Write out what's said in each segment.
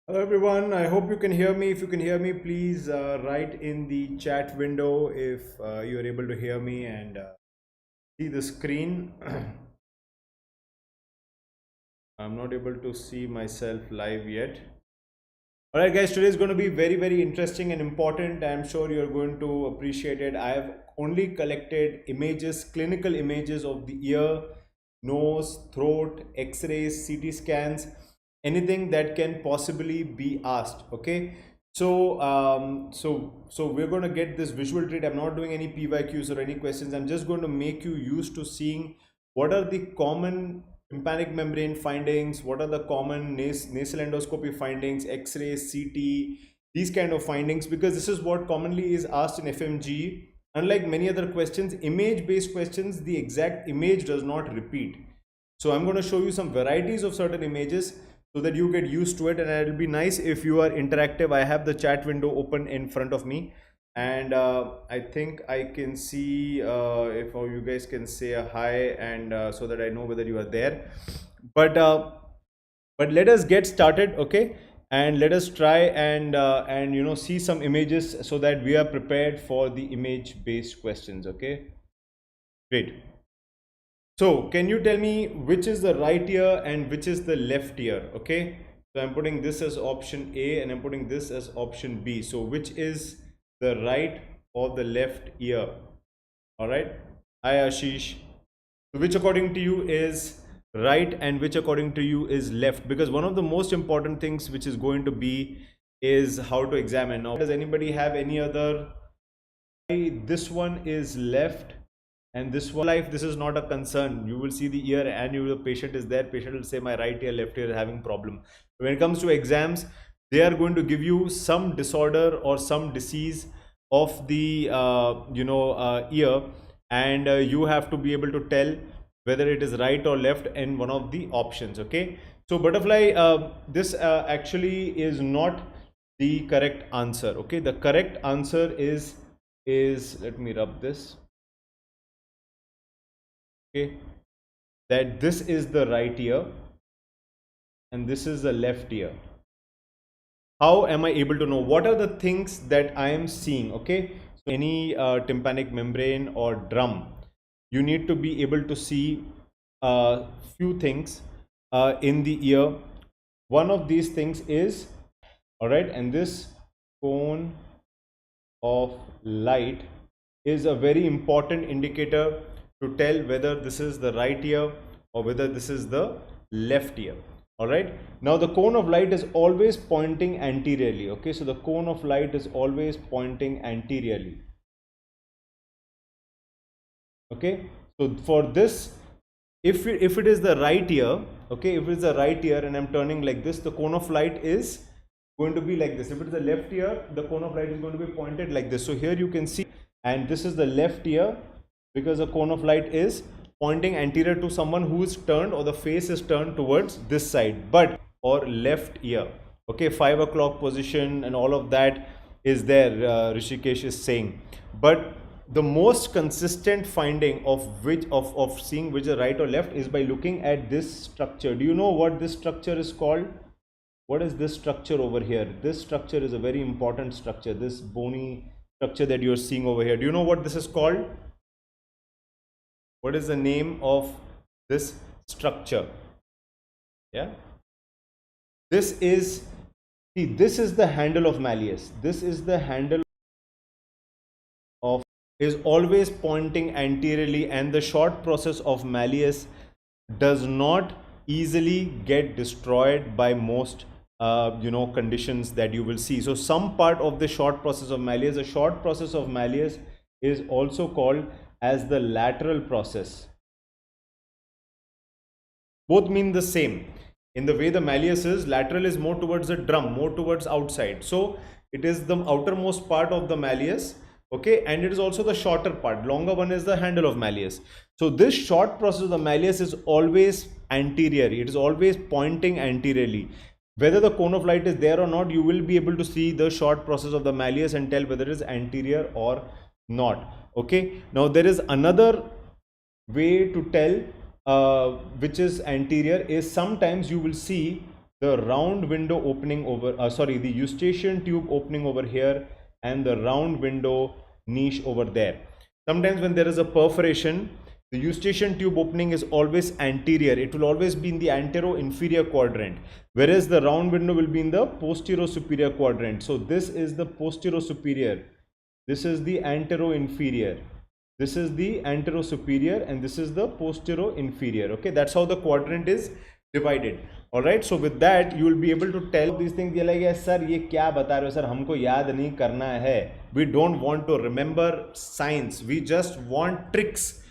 Hello everyone, I hope you can hear me. If you can hear me, please write in the chat window if you are able to hear me and see the screen. I'm not able to see myself live yet. Alright guys, today is going to be very interesting and important. I'm sure you're going to appreciate it. I have only collected images, clinical images of the ear, nose, throat, x-rays, CT scans, anything that can possibly be asked. Okay, so we're going to get this visual treat. I'm not doing any PYQs or any questions. I'm just going to make you used to seeing what are the common tympanic membrane findings, what are the common nasal endoscopy findings, x-rays, CT, these kind of findings, because this is what commonly is asked in FMGE. Unlike many other questions, image based questions, the exact image does not repeat. So I'm going to show you some varieties of certain images so that you get used to it, and it'll be nice if you are interactive. I have the chat window open in front of me, and I think I can see if you guys can say a hi, and so that I know whether you are there. But let us get started, okay? And let us try and see some images so that we are prepared for the image based questions. Okay, great. So can you tell me which is the right ear and which is the left ear? Okay, so I'm putting this as option A and I'm putting this as option B. So which is the right or the left ear? All right, hi Ashish. So which according to you is right and which according to you is left? Because one of the most important things which is going to be is how to examine. Now, does anybody have any other? This one is left and this one life, this is not a concern. You will see the ear and the patient is there. Patient will say my right ear, left ear is having problem. When it comes to exams, they are going to give you some disorder or some disease of the ear, and you have to be able to tell whether it is right or left in one of the options. Okay, so butterfly, this actually is not the correct answer. Okay, the correct answer is let me rub this. Okay, that this is the right ear and this is the left ear. How am I able to know? What are the things that I am seeing? Okay, so any tympanic membrane or drum, you need to be able to see a few things in the ear. One of these things is, all right, and this cone of light is a very important indicator to tell whether this is the right ear or whether this is the left ear. All right, now the cone of light is always pointing anteriorly. Okay, so the cone of light is always pointing anteriorly. Okay, so for this, if it is the right ear, okay, if it is the right ear and I'm turning like this, the cone of light is going to be like this. If it is the left ear, the cone of light is going to be pointed like this. So here you can see, and this is the left ear because the cone of light is pointing anterior to someone who is turned, or the face is turned towards this side, but or left ear. Okay, 5 o'clock position and all of that is there, Rishikesh is saying. But the most consistent finding of seeing which is right or left is by looking at this structure. Do you know what this structure is called? What is this structure over here? This structure is a very important structure, this bony structure that you're seeing over here. Do you know what this is called? What is the name of this structure? Yeah, this is, see, this is the handle of malleus. This is the handle of, is always pointing anteriorly, and the short process of malleus does not easily get destroyed by most conditions that you will see. So some part of the short process of malleus, the short process of malleus is also called as the lateral process. Both mean the same. In the way the malleus is, lateral is more towards the drum, more towards outside. So it is the outermost part of the malleus. Okay, and it is also the shorter part. Longer one is the handle of malleus. So this short process of the malleus is always anterior. It is always pointing anteriorly. Whether the cone of light is there or not, you will be able to see the short process of the malleus and tell whether it is anterior or not. Okay, now there is another way to tell which is anterior, is sometimes you will see the round window opening over, the eustachian tube opening over here, and the round window niche over there. Sometimes when there is a perforation, the eustachian tube opening is always anterior. It will always be in the antero-inferior quadrant, whereas the round window will be in the posterior-superior quadrant. So this is the posterior-superior. This is the antero-inferior. This is the antero-superior, and this is the posterior-inferior. Okay, that's how the quadrant is divided. All right, so with that you will be able to tell these things. You're like, yes sir, ये क्या बता रहे हो sir, हमको याद नहीं करना है. We don't want to remember science, we just want tricks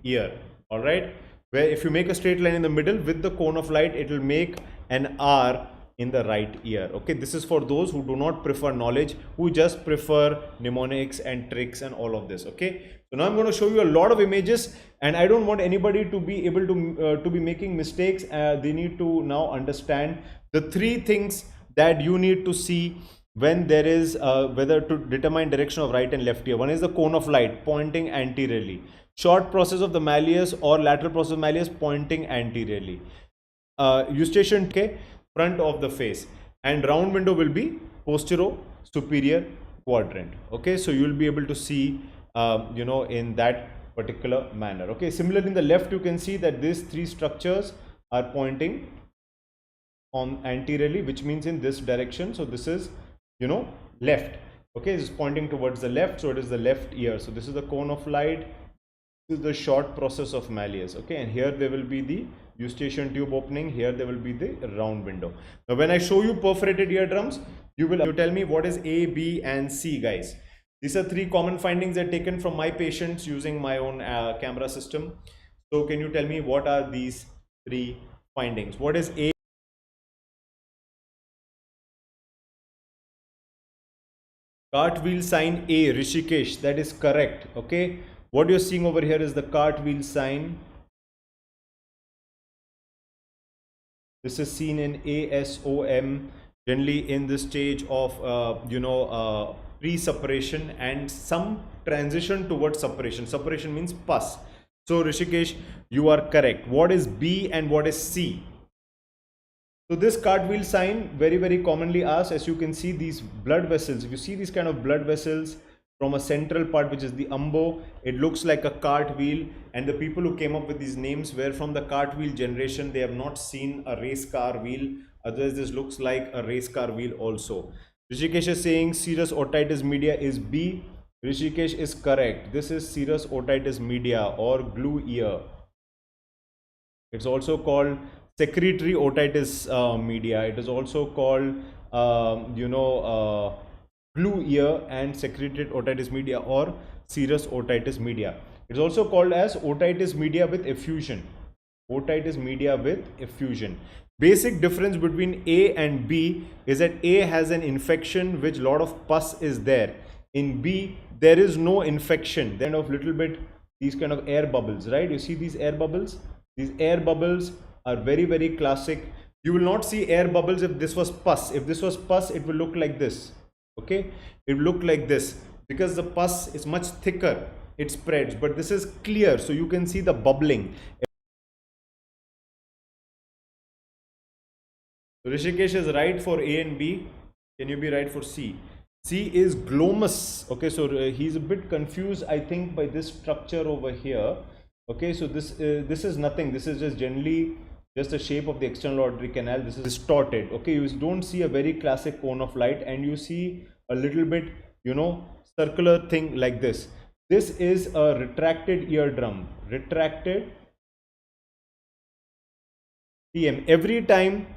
here. All right, where if you make a straight line in the middle with the cone of light, it will make an R in the right ear. Okay, this is for those who do not prefer knowledge, who just prefer mnemonics and tricks and all of this. Okay, so now I'm going to show you a lot of images, and I don't want anybody to be able to be making mistakes. They need to now understand the three things that you need to see when there is whether to determine direction of right and left ear. One is the cone of light pointing anteriorly, short process of the malleus or lateral process of malleus pointing anteriorly, eustachian, okay, front of the face, and round window will be posterior superior quadrant. Okay, so you will be able to see in that particular manner. Okay, similarly in the left you can see that these three structures are pointing on anteriorly, which means in this direction. So this is left. Okay, it's pointing towards the left, so it is the left ear. So this is the cone of light, this is the short process of malleus. Okay, and here there will be the eustachian tube opening, here there will be the round window. Now when I show you perforated eardrums, you tell me what is A, B and C, guys. These are three common findings that are taken from my patients using my own camera system. So can you tell me what are these three findings? What is A? Cartwheel sign A, Rishikesh, that is correct. Okay, what you're seeing over here is the cartwheel sign. This is seen in ASOM, generally in the stage of pre-suppuration and some transition towards suppuration. Suppuration means pus. So Rishikesh, you are correct. What is B and what is C? So this cartwheel sign, very, very commonly asked. As you can see, these blood vessels, if you see these kind of blood vessels from a central part, which is the umbo, it looks like a cartwheel, and the people who came up with these names were from the cartwheel generation. They have not seen a race car wheel, otherwise this looks like a race car wheel also. Rishikesh is saying serous otitis media is B. Rishikesh is correct. This is serous otitis media or glue ear. It's also called secretory otitis media. It is also called glue ear and secreted otitis media or serous otitis media. It's also called as otitis media with effusion. Otitis media with effusion. Basic difference between A and B is that A has an infection which lot of pus is there. In B there is no infection. Then of little bit these kind of air bubbles, right? You see these air bubbles? These air bubbles are very, very classic. You will not see air bubbles if this was pus. If this was pus, it will look like this. Okay, it will look like this because the pus is much thicker, it spreads, but this is clear, so you can see the bubbling. Rishikesh is right for A and B. Can you be right for C? C is glomus. Okay, so he's a bit confused, I think, by this structure over here. Okay, so this is nothing. This is just generally just the shape of the external auditory canal. This is distorted. Okay, you don't see a very classic cone of light, and you see a little bit circular thing like this. This is a retracted eardrum. Retracted TM. Every time,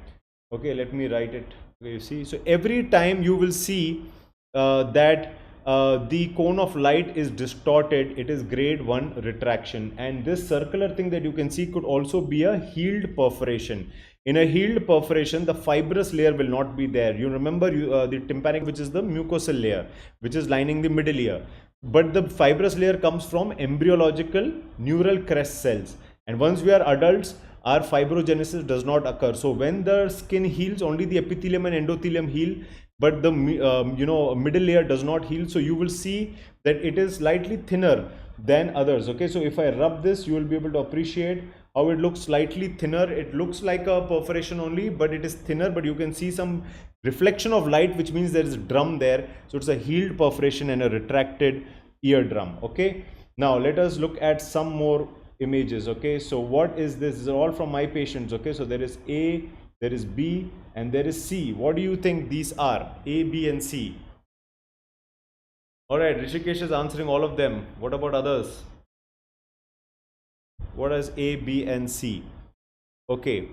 okay, let me write it. Okay, you see, so every time you will see that the cone of light is distorted, it is grade 1 retraction, and this circular thing that you can see could also be a healed perforation. In a healed perforation, the fibrous layer will not be there. You remember the tympanic, which is the mucosal layer, which is lining the middle ear, but the fibrous layer comes from embryological neural crest cells, and once we are adults, our fibrogenesis does not occur. So when the skin heals, only the epithelium and endothelium heal, but the middle layer does not heal. So you will see that it is slightly thinner than others. Okay, so if I rub this, you will be able to appreciate how it looks slightly thinner. It looks like a perforation only, but it is thinner, but you can see some reflection of light, which means there is a drum there. So it's a healed perforation and a retracted eardrum. Okay, now let us look at some more images. Okay, so what is this? These are all from my patients. Okay, so there is A, there is B, and there is C. What do you think these are? A, B, and C. All right, Rishikesh is answering all of them. What about others? What is A, B, and C? Okay,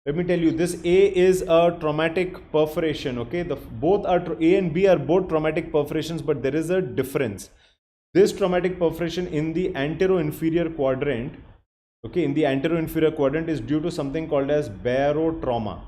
let me tell you, this A is a traumatic perforation. Okay, both are A and B are both traumatic perforations, but there is a difference. This traumatic perforation in the anterior-inferior quadrant, okay, in the anterior-inferior quadrant is due to something called as barotrauma.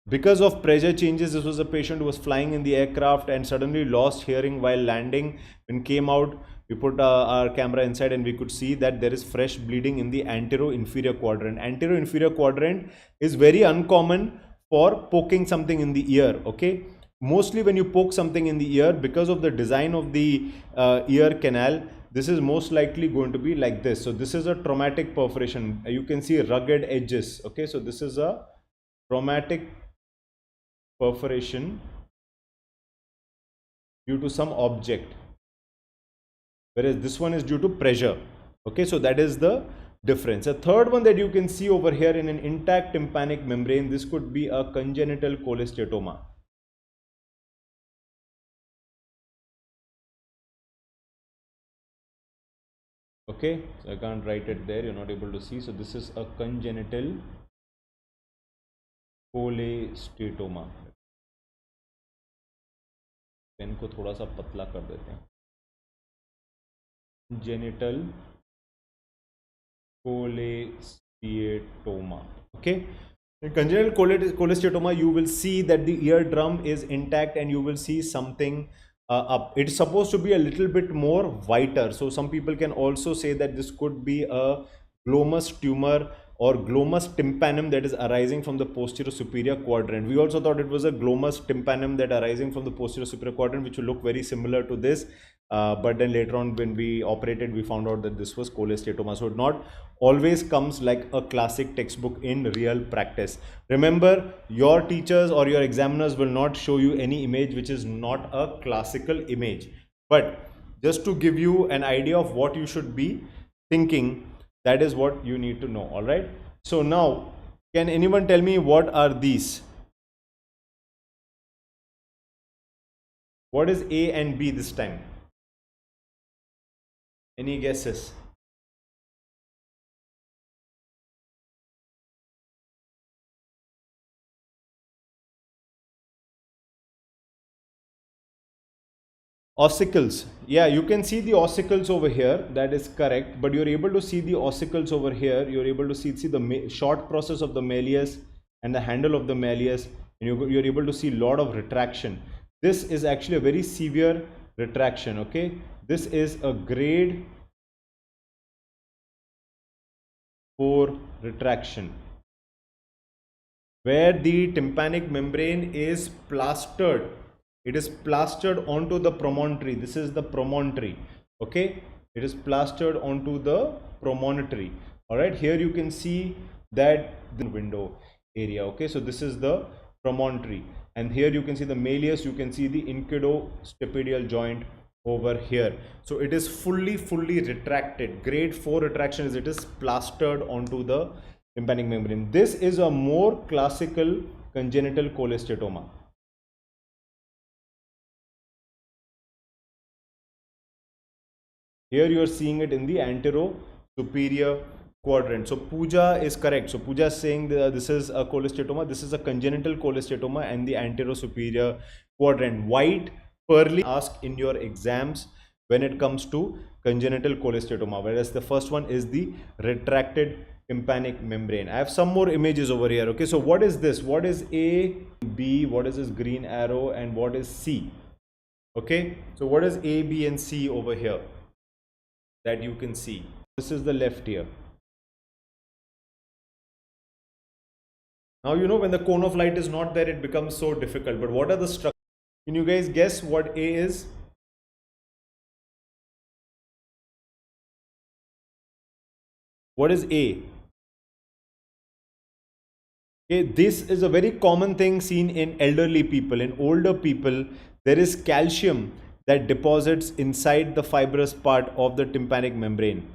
Because of pressure changes, this was a patient who was flying in the aircraft and suddenly lost hearing while landing. When came out, we put our camera inside and we could see that there is fresh bleeding in the anterior-inferior quadrant. Anterior-inferior quadrant is very uncommon for poking something in the ear, okay? Mostly when you poke something in the ear, because of the design of the ear canal, this is most likely going to be like this. So this is a traumatic perforation. You can see rugged edges, okay? So this is a traumatic perforation due to some object, whereas this one is due to pressure. Okay, so that is the difference. A third one that you can see over here in an intact tympanic membrane, this could be a congenital cholesteatoma. Okay, so I can't write it there, you're not able to see. So this is a congenital cholesteatoma. Pain को थोड़ा सा पतला कर देते हैं. Congenital cholesteatoma. Okay, in congenital cholesteatoma, you will see that the eardrum is intact and you will see something up. It's supposed to be a little bit more whiter. So some people can also say that this could be a glomus tumor or glomus tympanum that is arising from the posterior superior quadrant. We also thought it was a glomus tympanum that arising from the posterior superior quadrant, which will look very similar to this. But then later on when we operated, we found out that this was cholesteatoma. So it not always comes like a classic textbook in real practice. Remember, your teachers or your examiners will not show you any image which is not a classical image. But just to give you an idea of what you should be thinking, that is what you need to know. All right. So now, can anyone tell me what are these? What is A and B this time? Any guesses? Ossicles. Yeah, you can see the ossicles over here. That is correct. But you're able to see the ossicles over here. You're able to see the short process of the malleus and the handle of the malleus. And you're able to see a lot of retraction. This is actually a very severe retraction. Okay. This is a grade 4 retraction, where the tympanic membrane is plastered. It is plastered onto the promontory. This is the promontory. Okay, it is plastered onto the promontory. All right, here you can see that the window area. Okay, so this is the promontory, and here you can see the malleus. You can see the inquidostapedial joint over here. So it is fully retracted. Grade 4 retraction is it is plastered onto the tympanic membrane. This is a more classical congenital cholesteatoma. Here you are seeing it in the antero-superior quadrant. So Pooja is correct. So Pooja is saying that this is a cholesteatoma. This is a congenital cholesteatoma and the antero-superior quadrant. White, pearly ask in your exams when it comes to congenital cholesteatoma, whereas the first one is the retracted tympanic membrane. I have some more images over here. Okay, so what is this? What is A, B? What is this green arrow? And what is C? Okay, so what is A, B, and C over here that you can see? This is the left ear. Now, you know, when the cone of light is not there, it becomes so difficult. But what are the structures? Can you guys guess what A is? What is A? Okay, this is a very common thing seen in elderly people. In older people, there is calcium that deposits inside the fibrous part of the tympanic membrane.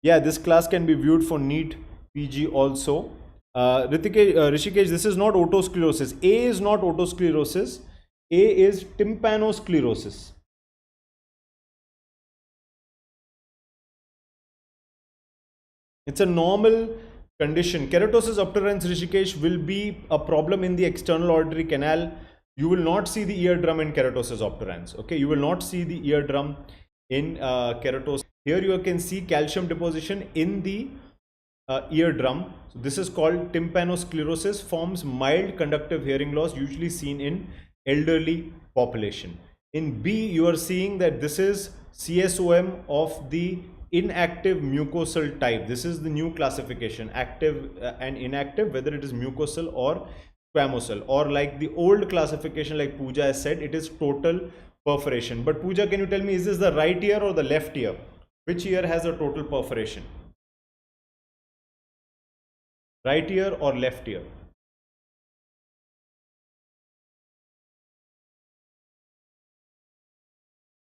Yeah, this class can be viewed for NEET PG also. Rishikesh, this is not otosclerosis. A is not otosclerosis. A is tympanosclerosis. It's a normal condition. Keratosis obturans, Rishikesh, will be a problem in the external auditory canal. You will not see the eardrum in keratosis obturans. Okay, you will not see the eardrum in keratosis. Here you can see calcium deposition in the eardrum. So this is called tympanosclerosis, forms mild conductive hearing loss, usually seen in elderly population. In B, you are seeing that this is CSOM of the inactive mucosal type. This is the new classification, active and inactive, whether it is mucosal or squamosal, or like the old classification, like Pooja has said, it is total perforation. But Pooja, can you tell me, is this the right ear or the left ear? Which ear has a total perforation? Right ear or left ear?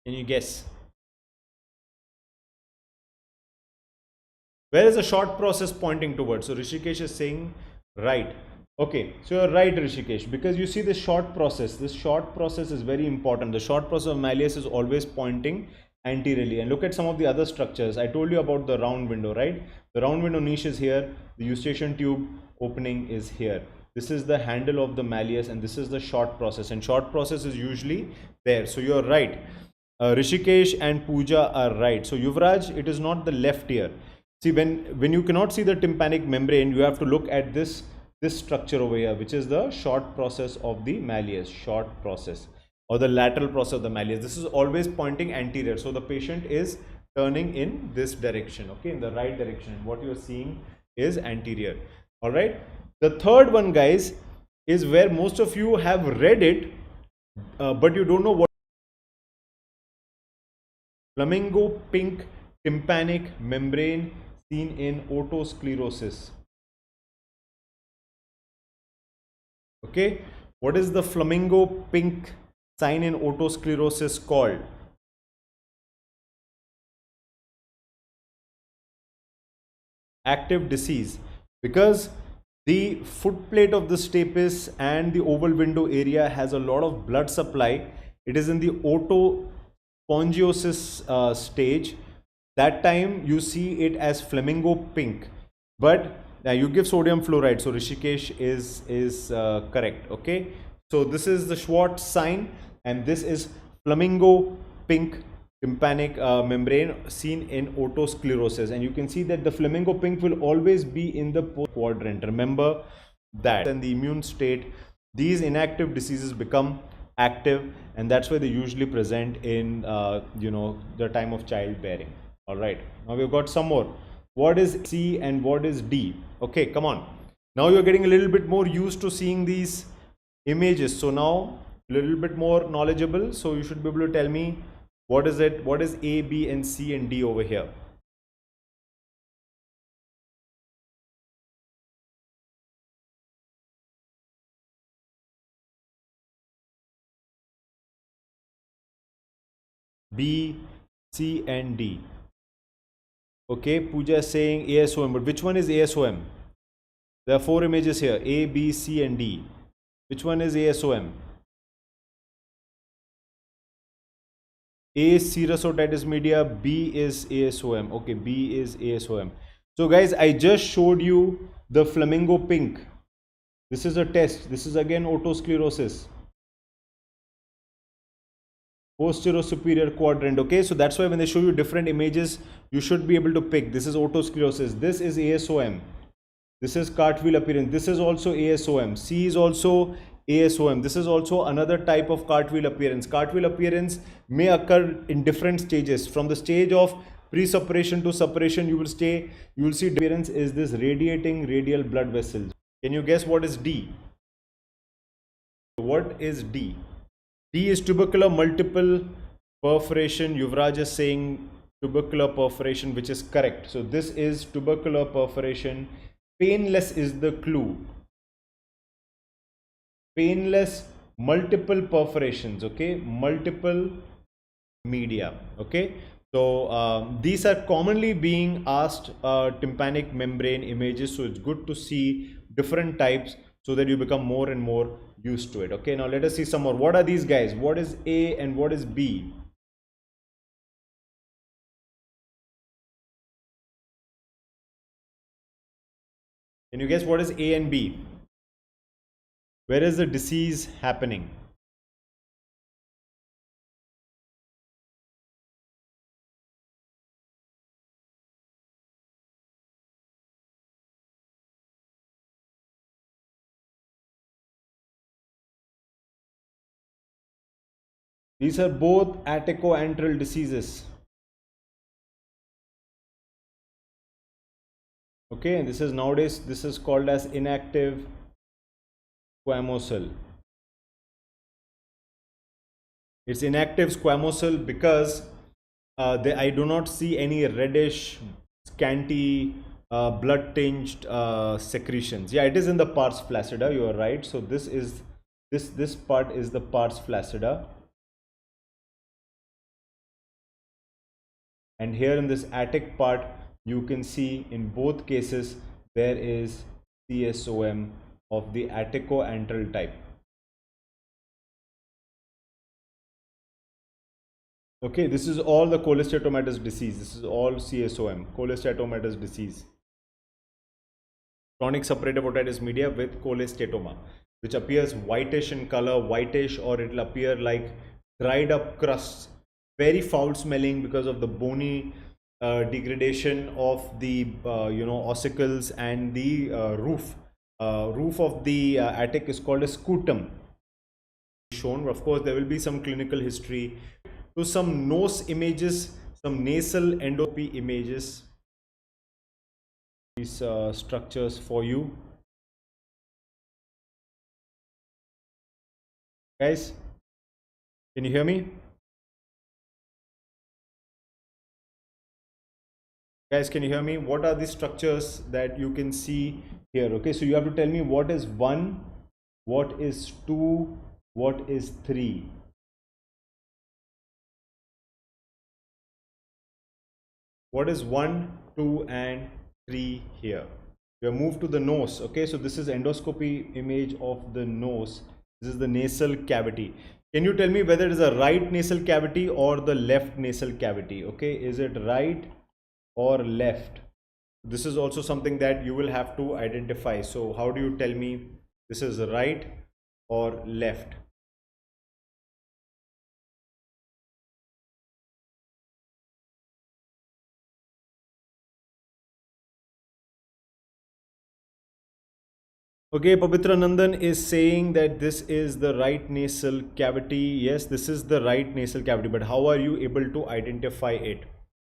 Can you guess? Where is the short process pointing towards? So Rishikesh is saying right. Okay, so you're right, Rishikesh, because you see the short process. This short process is very important. The short process of malleus is always pointing anteriorly. And look at some of the other structures. I told you about the round window, right? The round window niche is here. The eustachian tube opening is here. This is the handle of the malleus, and this is the short process. And short process is usually there. So you're right. Rishikesh and Pooja are right. So Yuvraj, it is not the left ear. See, when you cannot see the tympanic membrane, you have to look at this structure over here, which is the short process of the malleus, short process, or the lateral process of the malleus. This is always pointing anterior. So the patient is turning in this direction, okay, in the right direction. What you are seeing is anterior. All right. The third one, guys, is where most of you have read it, but you don't know what. Flamingo pink tympanic membrane seen in otosclerosis. Okay, what is the flamingo pink sign in otosclerosis called? Active disease, because the foot plate of the stapes and the oval window area has a lot of blood supply. It is in the otospongosis stage. That time you see it as flamingo pink, but you give sodium fluoride. So Rishikesh is correct. Okay, so this is the Schwartz sign, and this is flamingo pink tympanic membrane seen in otosclerosis. And you can see that the flamingo pink will always be in the post quadrant. Remember that. And the immune state, these inactive diseases become active, and that's why they usually present in the time of childbearing. All right, now we've got some more. What is C and what is D? Okay, come on. Now you're getting a little bit more used to seeing these images. So now a little bit more knowledgeable. So you should be able to tell me what is it? What is A, B, and C and D over here? B, C, and D. Okay, Pooja is saying ASOM, but which one is ASOM? There are four images here, A, B, C, and D. Which one is ASOM? A is serous otitis media, B is ASOM. Okay, B is ASOM. So guys, I just showed you the flamingo pink. This is a test. This is again otosclerosis. Posterior superior quadrant. Okay, so that's why when they show you different images, you should be able to pick. This is otosclerosis. This is ASOM. This is cartwheel appearance. This is also ASOM. C is also ASOM. This is also another type of cartwheel appearance. Cartwheel appearance may occur in different stages. From the stage of pre-suppuration to suppuration, you will see appearance is this radiating radial blood vessels. Can you guess what is D? What is D? D is tubercular multiple perforation. Yuvraj is saying tubercular perforation, which is correct. So this is tubercular perforation. Painless is the clue. Painless, multiple perforations, okay, multiple media, okay. So these are commonly being asked tympanic membrane images, so it's good to see different types so that you become more and more used to it. Okay, now let us see some more. What are these guys? What is A and what is B? Can you guess what is A and B? Where is the disease happening? These are both atticoantral diseases. Okay, and this is nowadays, this is called as inactive squamous cell. It's inactive squamous cell because I do not see any reddish, scanty, blood tinged secretions. Yeah, it is in the pars flaccida. You are right. So this part is the pars flaccida, and here in this attic part, you can see in both cases there is CSOM of the atticoantral type. Okay, this is all the cholesteatomatous disease. This is all CSOM, cholesteatomatous disease. Chronic suppurative otitis media with cholesteatoma, which appears whitish in color, whitish, or it will appear like dried up crusts, very foul smelling because of the bony degradation of the ossicles, and the roof of the attic is called a scutum. Shown, of course, there will be some clinical history. So some nose images, some nasal endoscopy images, these structures for you guys. Can you hear me? Guys, can you hear me? What are the structures that you can see here? Okay, so you have to tell me what is 1, what is 2, what is 3. What is 1, 2, and 3 here? We have moved to the nose. Okay, so this is endoscopy image of the nose. This is the nasal cavity. Can you tell me whether it is a right nasal cavity or the left nasal cavity? Okay, is it right or left? This is also something that you will have to identify. So how do you tell me this is right or left? Okay, Pavitra Nandan is saying that this is the right nasal cavity. Yes, this is the right nasal cavity, but how are you able to identify it?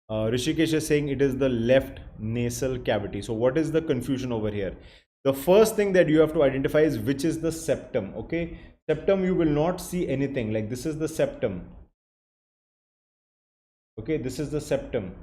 Rishikesh is saying it is the left nasal cavity. So what is the confusion over here? The first thing that you have to identify is which is the septum. Okay, septum, you will not see anything. Like this is the septum. Okay, this is the septum.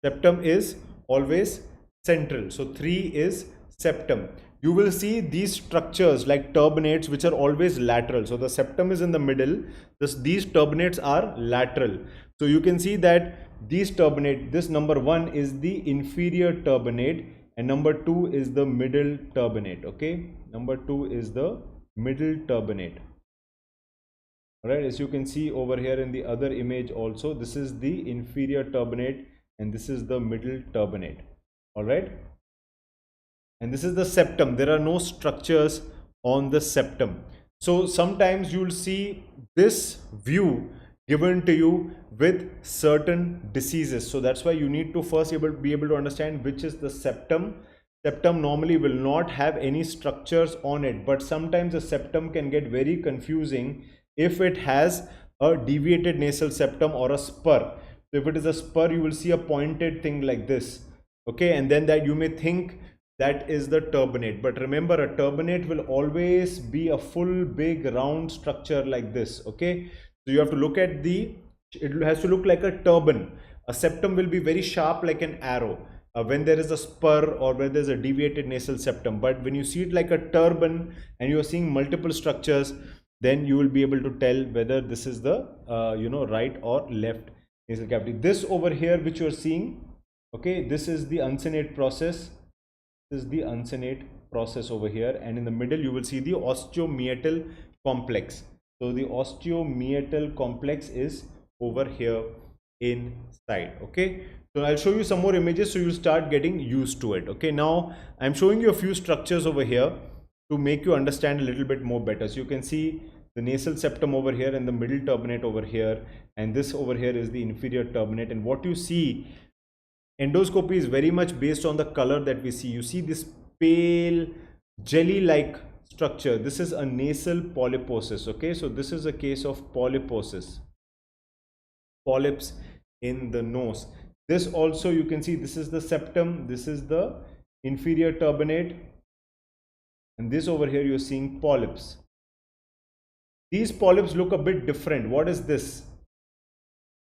Septum is always central. So 3 is septum. You will see these structures like turbinates which are always lateral. So the septum is in the middle. These turbinates are lateral. So you can see that these turbinate, this number 1 is the inferior turbinate and number 2 is the middle turbinate. Okay, number 2 is the middle turbinate. Alright, as you can see over here in the other image also, this is the inferior turbinate and this is the middle turbinate. Alright, and this is the septum. There are no structures on the septum. So sometimes you will see this view given to you with certain diseases. So that's why you need to first be able to understand which is the septum. Septum normally will not have any structures on it, but sometimes the septum can get very confusing if it has a deviated nasal septum or a spur. So if it is a spur, you will see a pointed thing like this. Okay, and then that you may think that is the turbinate, but remember, a turbinate will always be a full big round structure like this. Okay, so you have to look at the it has to look like a turban. A septum will be very sharp like an arrow when there is a spur or when there's a deviated nasal septum. But when you see it like a turban and you're seeing multiple structures, then you will be able to tell whether this is the right or left nasal cavity. This over here which you're seeing, okay, this is the uncinate process. This is the uncinate process over here, and in the middle you will see the osteomeatal complex. So the osteomeatal complex is over here inside. Okay, so I'll show you some more images so you'll start getting used to it. Okay, now I'm showing you a few structures over here to make you understand a little bit more better. So you can see the nasal septum over here and the middle turbinate over here, and this over here is the inferior turbinate. And what you see, endoscopy is very much based on the color that we see. You see this pale jelly like structure. This is a nasal polyposis. Okay, so this is a case of polyposis, polyps in the nose. This also you can see, this is the septum, this is the inferior turbinate, and this over here you're seeing polyps. These polyps look a bit different. What is this?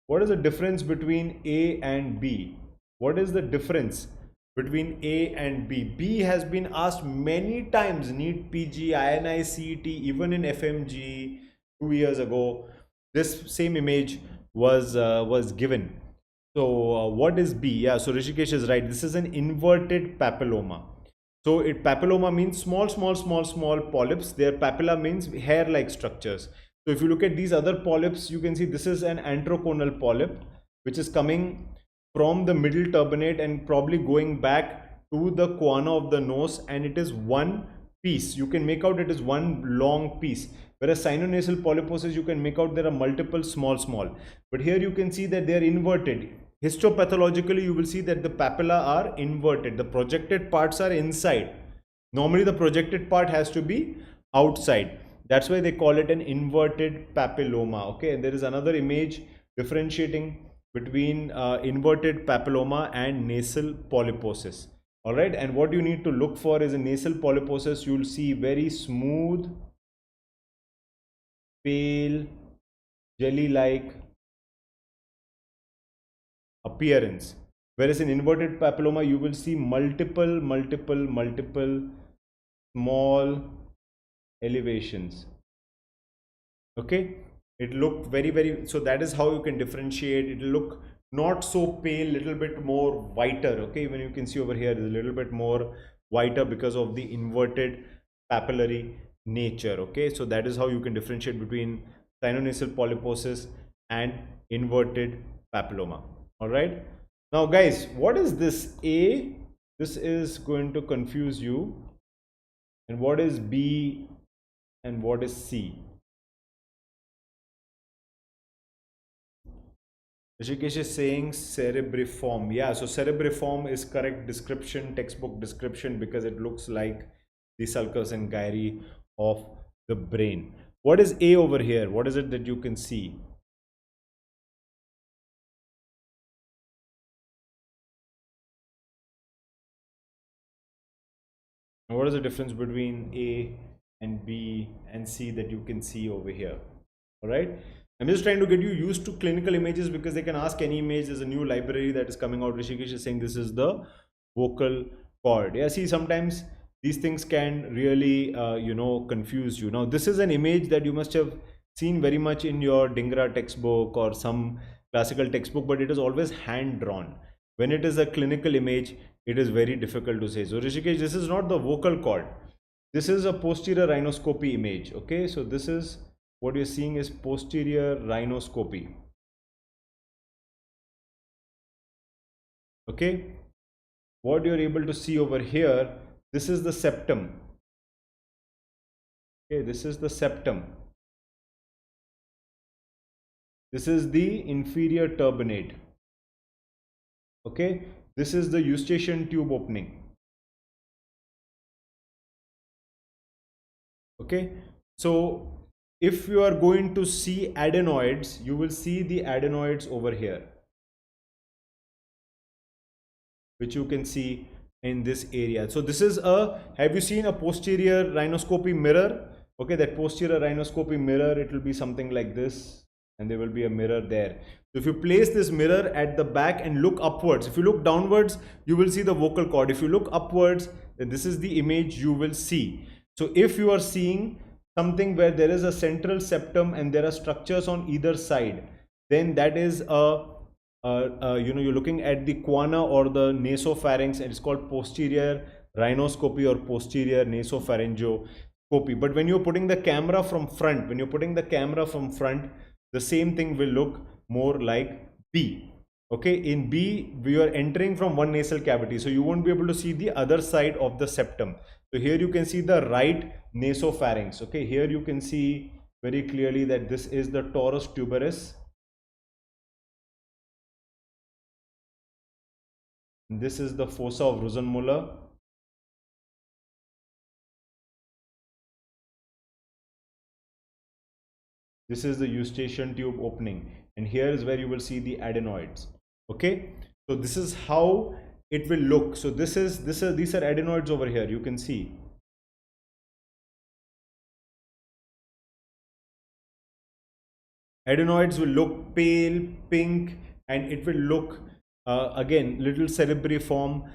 What is the difference between A and B? What is the difference between A and B? B has been asked many times, NEET, PG, INI, CET, even in FMGE 2 years ago. This same image was given. So what is B? Yeah, so Rishikesh is right. This is an inverted papilloma. So papilloma means small polyps. Their papilla means hair-like structures. So if you look at these other polyps, you can see this is an antroconal polyp, which is coming from the middle turbinate and probably going back to the choana of the nose, and it is one piece. You can make out it is one long piece. Whereas sinonasal polyposis, you can make out there are multiple small. But here you can see that they are inverted. Histopathologically, you will see that the papilla are inverted. The projected parts are inside. Normally, the projected part has to be outside. That's why they call it an inverted papilloma. Okay, and there is another image differentiating between inverted papilloma and nasal polyposis. All right, and what you need to look for is a nasal polyposis. You'll see very smooth, pale, jelly-like appearance, whereas in inverted papilloma you will see multiple small elevations. Okay, it looked very, so that is how you can differentiate. It will look not so pale, little bit more whiter. Okay, even you can see over here is a little bit more whiter because of the inverted papillary nature. Okay, so that is how you can differentiate between sinonasal polyposis and inverted papilloma. All right, now guys, what is this A? This is going to confuse you. And what is B and what is C? Rishikesh is saying cerebriform. Yeah, so cerebriform is correct description, textbook description, because it looks like the sulcus and gyri of the brain. What is A over here? What is it that you can see? And what is the difference between A and B and C that you can see over here? All right, I'm just trying to get you used to clinical images because they can ask any image. There's a new library that is coming out. Rishikesh is saying this is the vocal cord. Yeah, see, sometimes these things can really confuse you. Now this is an image that you must have seen very much in your Dingra textbook or some classical textbook, but it is always hand drawn. When it is a clinical image, it is very difficult to say. So Rishikesh, this is not the vocal cord. This is a posterior rhinoscopy image. Okay, so this is what you're seeing is posterior rhinoscopy. Okay, what you're able to see over here, this is the septum. Okay, this is the septum. This is the inferior turbinate. Okay, this is the eustachian tube opening. Okay, so if you are going to see adenoids, you will see the adenoids over here, which you can see in this area. So this is a, have you seen a posterior rhinoscopy mirror? Okay, that posterior rhinoscopy mirror, it will be something like this. and there will be a mirror there. So if you place this mirror at the back and look upwards, if you look downwards, you will see the vocal cord. If you look upwards, then this is the image you will see. So if you are seeing something where there is a central septum and there are structures on either side, then that is you're looking at the guana or the nasopharynx, and it's called posterior rhinoscopy or posterior nasopharyngoscopy. But when you're putting the camera from front, the same thing will look more like B. Okay, in B, we are entering from one nasal cavity, so you won't be able to see the other side of the septum. So here you can see the right nasopharynx. Okay, here you can see very clearly that this is the torus tuberous. This is the fossa of Rosenmuller. This is the eustachian tube opening, and here is where you will see the adenoids. Okay, so this is how it will look. So these are adenoids over here. You can see. Adenoids will look pale pink, and it will look again little cerebriform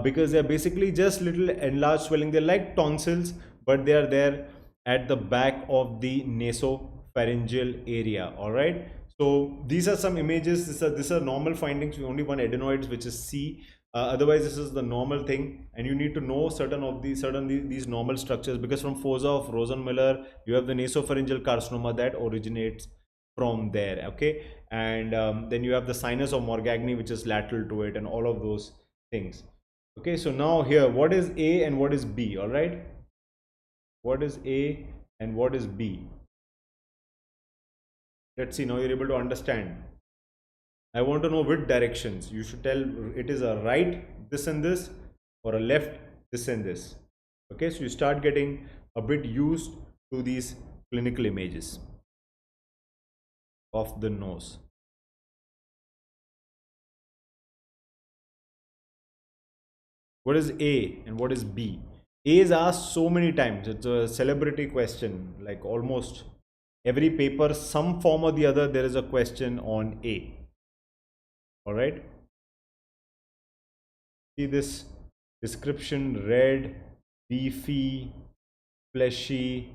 because they are basically just little enlarged swelling. They're like tonsils, but they are there at the back of the nasopharyngeal area. All right, so these are some images. These are normal findings. We only want adenoids, which is C. Otherwise this is the normal thing, and you need to know these normal structures, because from fossa of Rosenmuller you have the nasopharyngeal carcinoma that originates from there. Okay, and then you have the sinus of Morgagni, which is lateral to it, and all of those things. Okay, so now here, what is A and what is B? All right, what is A and what is B? Let's see. Now you're able to understand. I want to know which directions. You should tell it is a right this and this, or a left this and this. Okay, so you start getting a bit used to these clinical images of the nose. What is A and what is B? A is asked so many times. It's a celebrity question. Like almost every paper, some form or the other, there is a question on A. All right. See this description: red, beefy, fleshy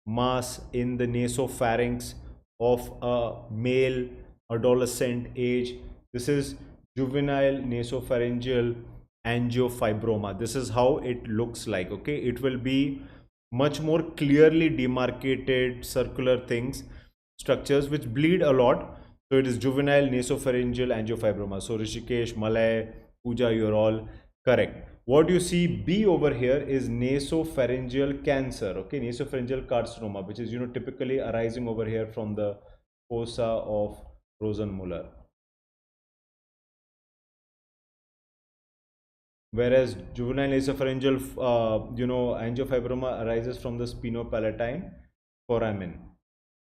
mass in the nasopharynx of a male adolescent age. This is juvenile nasopharyngeal angiofibroma. This is how it looks like. Okay, it will be much more clearly demarcated circular things, structures which bleed a lot. So it is juvenile nasopharyngeal angiofibroma. So Rishikesh, Malay, Pooja, you're all correct. What you see B over here is nasopharyngeal cancer. Okay, nasopharyngeal carcinoma, which is typically arising over here from the fossa of Rosenmuller. Whereas juvenile nasopharyngeal angiofibroma arises from the sphenopalatine foramen,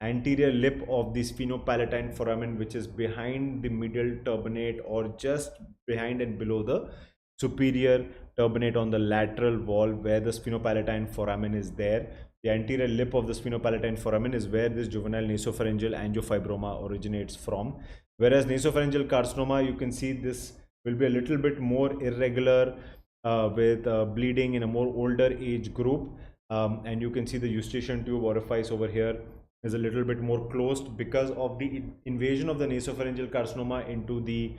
anterior lip of the sphenopalatine foramen, which is behind the medial turbinate, or just behind and below the superior turbinate on the lateral wall, where the sphenopalatine foramen is there. The anterior lip of the sphenopalatine foramen is where this juvenile nasopharyngeal angiofibroma originates from. Whereas nasopharyngeal carcinoma, you can see this will be a little bit more irregular with bleeding in a more older age group, and you can see the eustachian tube orifice over here is a little bit more closed because of the invasion of the nasopharyngeal carcinoma into the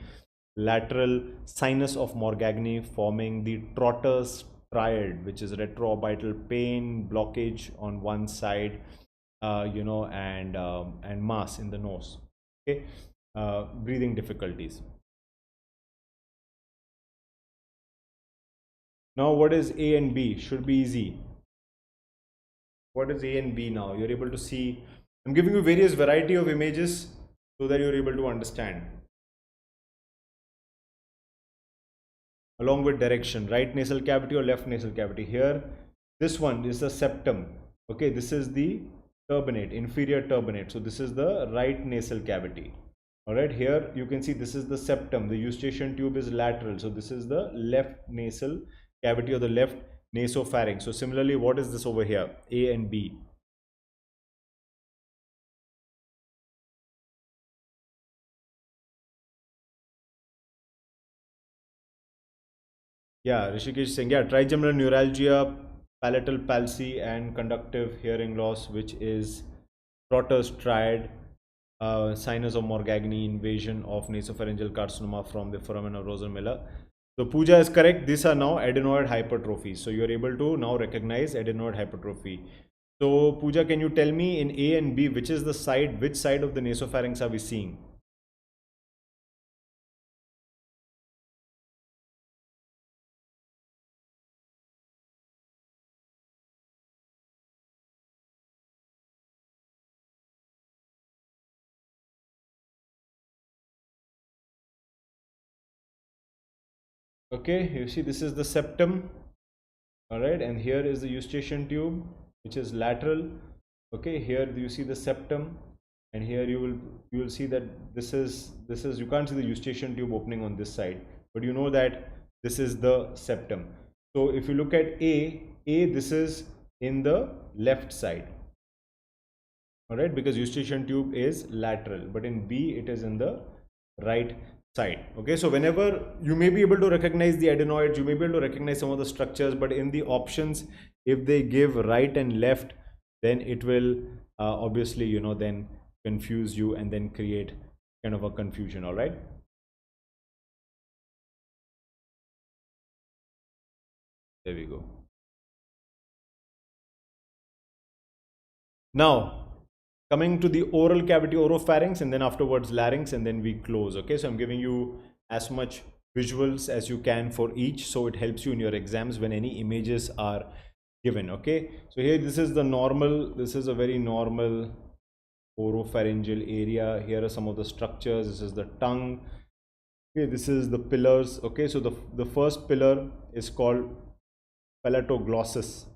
lateral sinus of Morgagni, forming the Trotter's triad, which is retroorbital pain, blockage on one side, and mass in the nose. Okay, breathing difficulties. Now, what is A and B? Should be easy. What is A and B now? You're able to see. I'm giving you various variety of images so that you're able to understand. Along with direction, right nasal cavity or left nasal cavity. Here, this one is the septum. Okay, this is the turbinate, inferior turbinate. So this is the right nasal cavity. All right, here you can see this is the septum. The eustachian tube is lateral. So this is the left nasal cavity or the left nasopharynx. So similarly, what is this over here? A and B. Yeah, Rishikesh is saying, yeah, trigeminal neuralgia, palatal palsy, and conductive hearing loss, which is Trotter's triad, sinus of Morgagni, invasion of nasopharyngeal carcinoma from the foramen of Rosen-Miller. So Pooja is correct. These are now adenoid hypertrophy. So you are able to now recognize adenoid hypertrophy. So Pooja, can you tell me in A and B, which is the side, which side of the nasopharynx are we seeing? Okay, you see this is the septum, all right, and here is the eustachian tube, which is lateral. Okay, here you see the septum, and here you will see that this is you can't see the eustachian tube opening on this side, but you know that this is the septum. So if you look at A, this is in the left side, all right, because eustachian tube is lateral, but in B it is in the right side. Okay, so whenever you may be able to recognize the adenoids, you may be able to recognize some of the structures, but in the options, if they give right and left, then it will obviously, you know, then confuse you and then create kind of a confusion. All right, there we go. Now coming to the oral cavity, oropharynx, and then afterwards larynx, and then we close. Okay, so I'm giving you as much visuals as you can for each, so it helps you in your exams when any images are given. Okay, so here this is the normal, this is a very normal oropharyngeal area. Here are some of the structures. This is the tongue. Okay, this is the pillars. Okay, so the first pillar is called palatoglossus.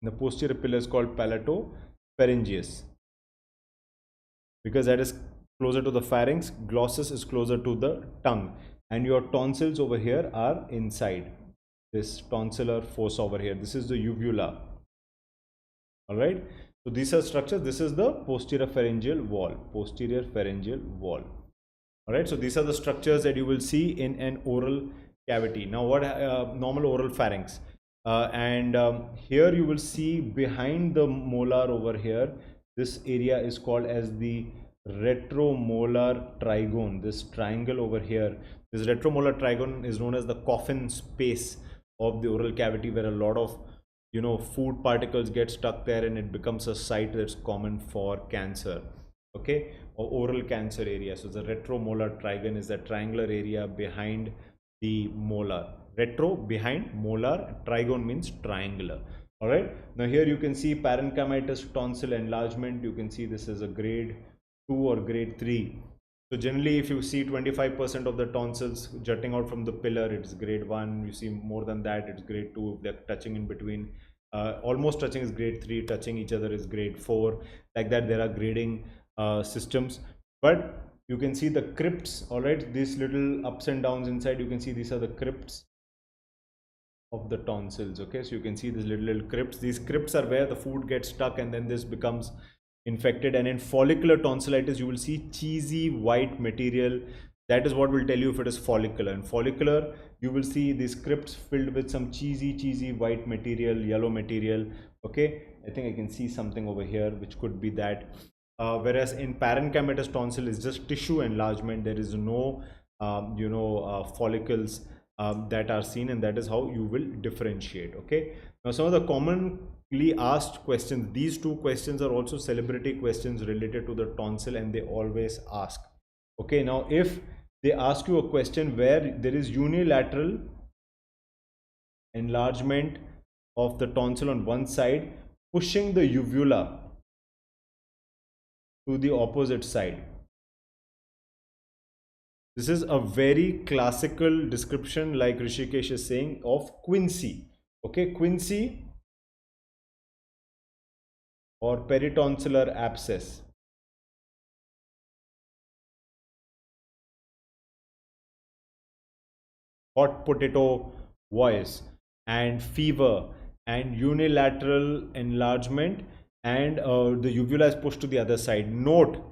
The posterior pillar is called palatopharyngeus, because that is closer to the pharynx. Glossus is closer to the tongue, and your tonsils over here are inside this tonsillar fossa over here. This is the uvula. All right, so these are structures. This is the posterior pharyngeal wall, posterior pharyngeal wall. All right, so these are the structures that you will see in an oral cavity. Now what normal oral pharynx, and here you will see behind the molar over here, this area is called as the retromolar trigone. This triangle over here, this retromolar trigone is known as the coffin space of the oral cavity, where a lot of, you know, food particles get stuck there, and it becomes a site that's common for cancer. Okay, or oral cancer area. So the retromolar trigone is that triangular area behind the molar. Retro, behind, molar, trigone means triangular. All right, now here you can see parenchymatous tonsil enlargement. You can see this is a grade 2 or grade 3. So generally if you see 25% of the tonsils jutting out from the pillar, it's grade 1. You see more than that, it's grade 2. If they're touching in between, almost touching is grade 3, touching each other is grade 4. Like that, there are grading systems. But you can see the crypts. All right, these little ups and downs inside, you can see these are the crypts of the tonsils. Okay, so you can see these little crypts. These crypts are where the food gets stuck, and then this becomes infected. And in follicular tonsillitis, you will see cheesy white material. That is what will tell you if it is follicular. In follicular, you will see these crypts filled with some cheesy white material, yellow material. Okay, I think I can see something over here which could be that. Whereas in parenchymatous tonsil is just tissue enlargement. There is no follicles that are seen, and that is how you will differentiate. Okay, now some of the commonly asked questions, these two questions are also celebrity questions related to the tonsil, and they always ask. Okay, now if they ask you a question where there is unilateral enlargement of the tonsil on one side pushing the uvula to the opposite side, this is a very classical description, like Rishikesh is saying, of 𝐭𝐶𝐝. Okay, 𝐭𝐶𝐝 or peritonsillar abscess. Hot potato voice and fever and unilateral enlargement, and the uvula is pushed to the other side. Note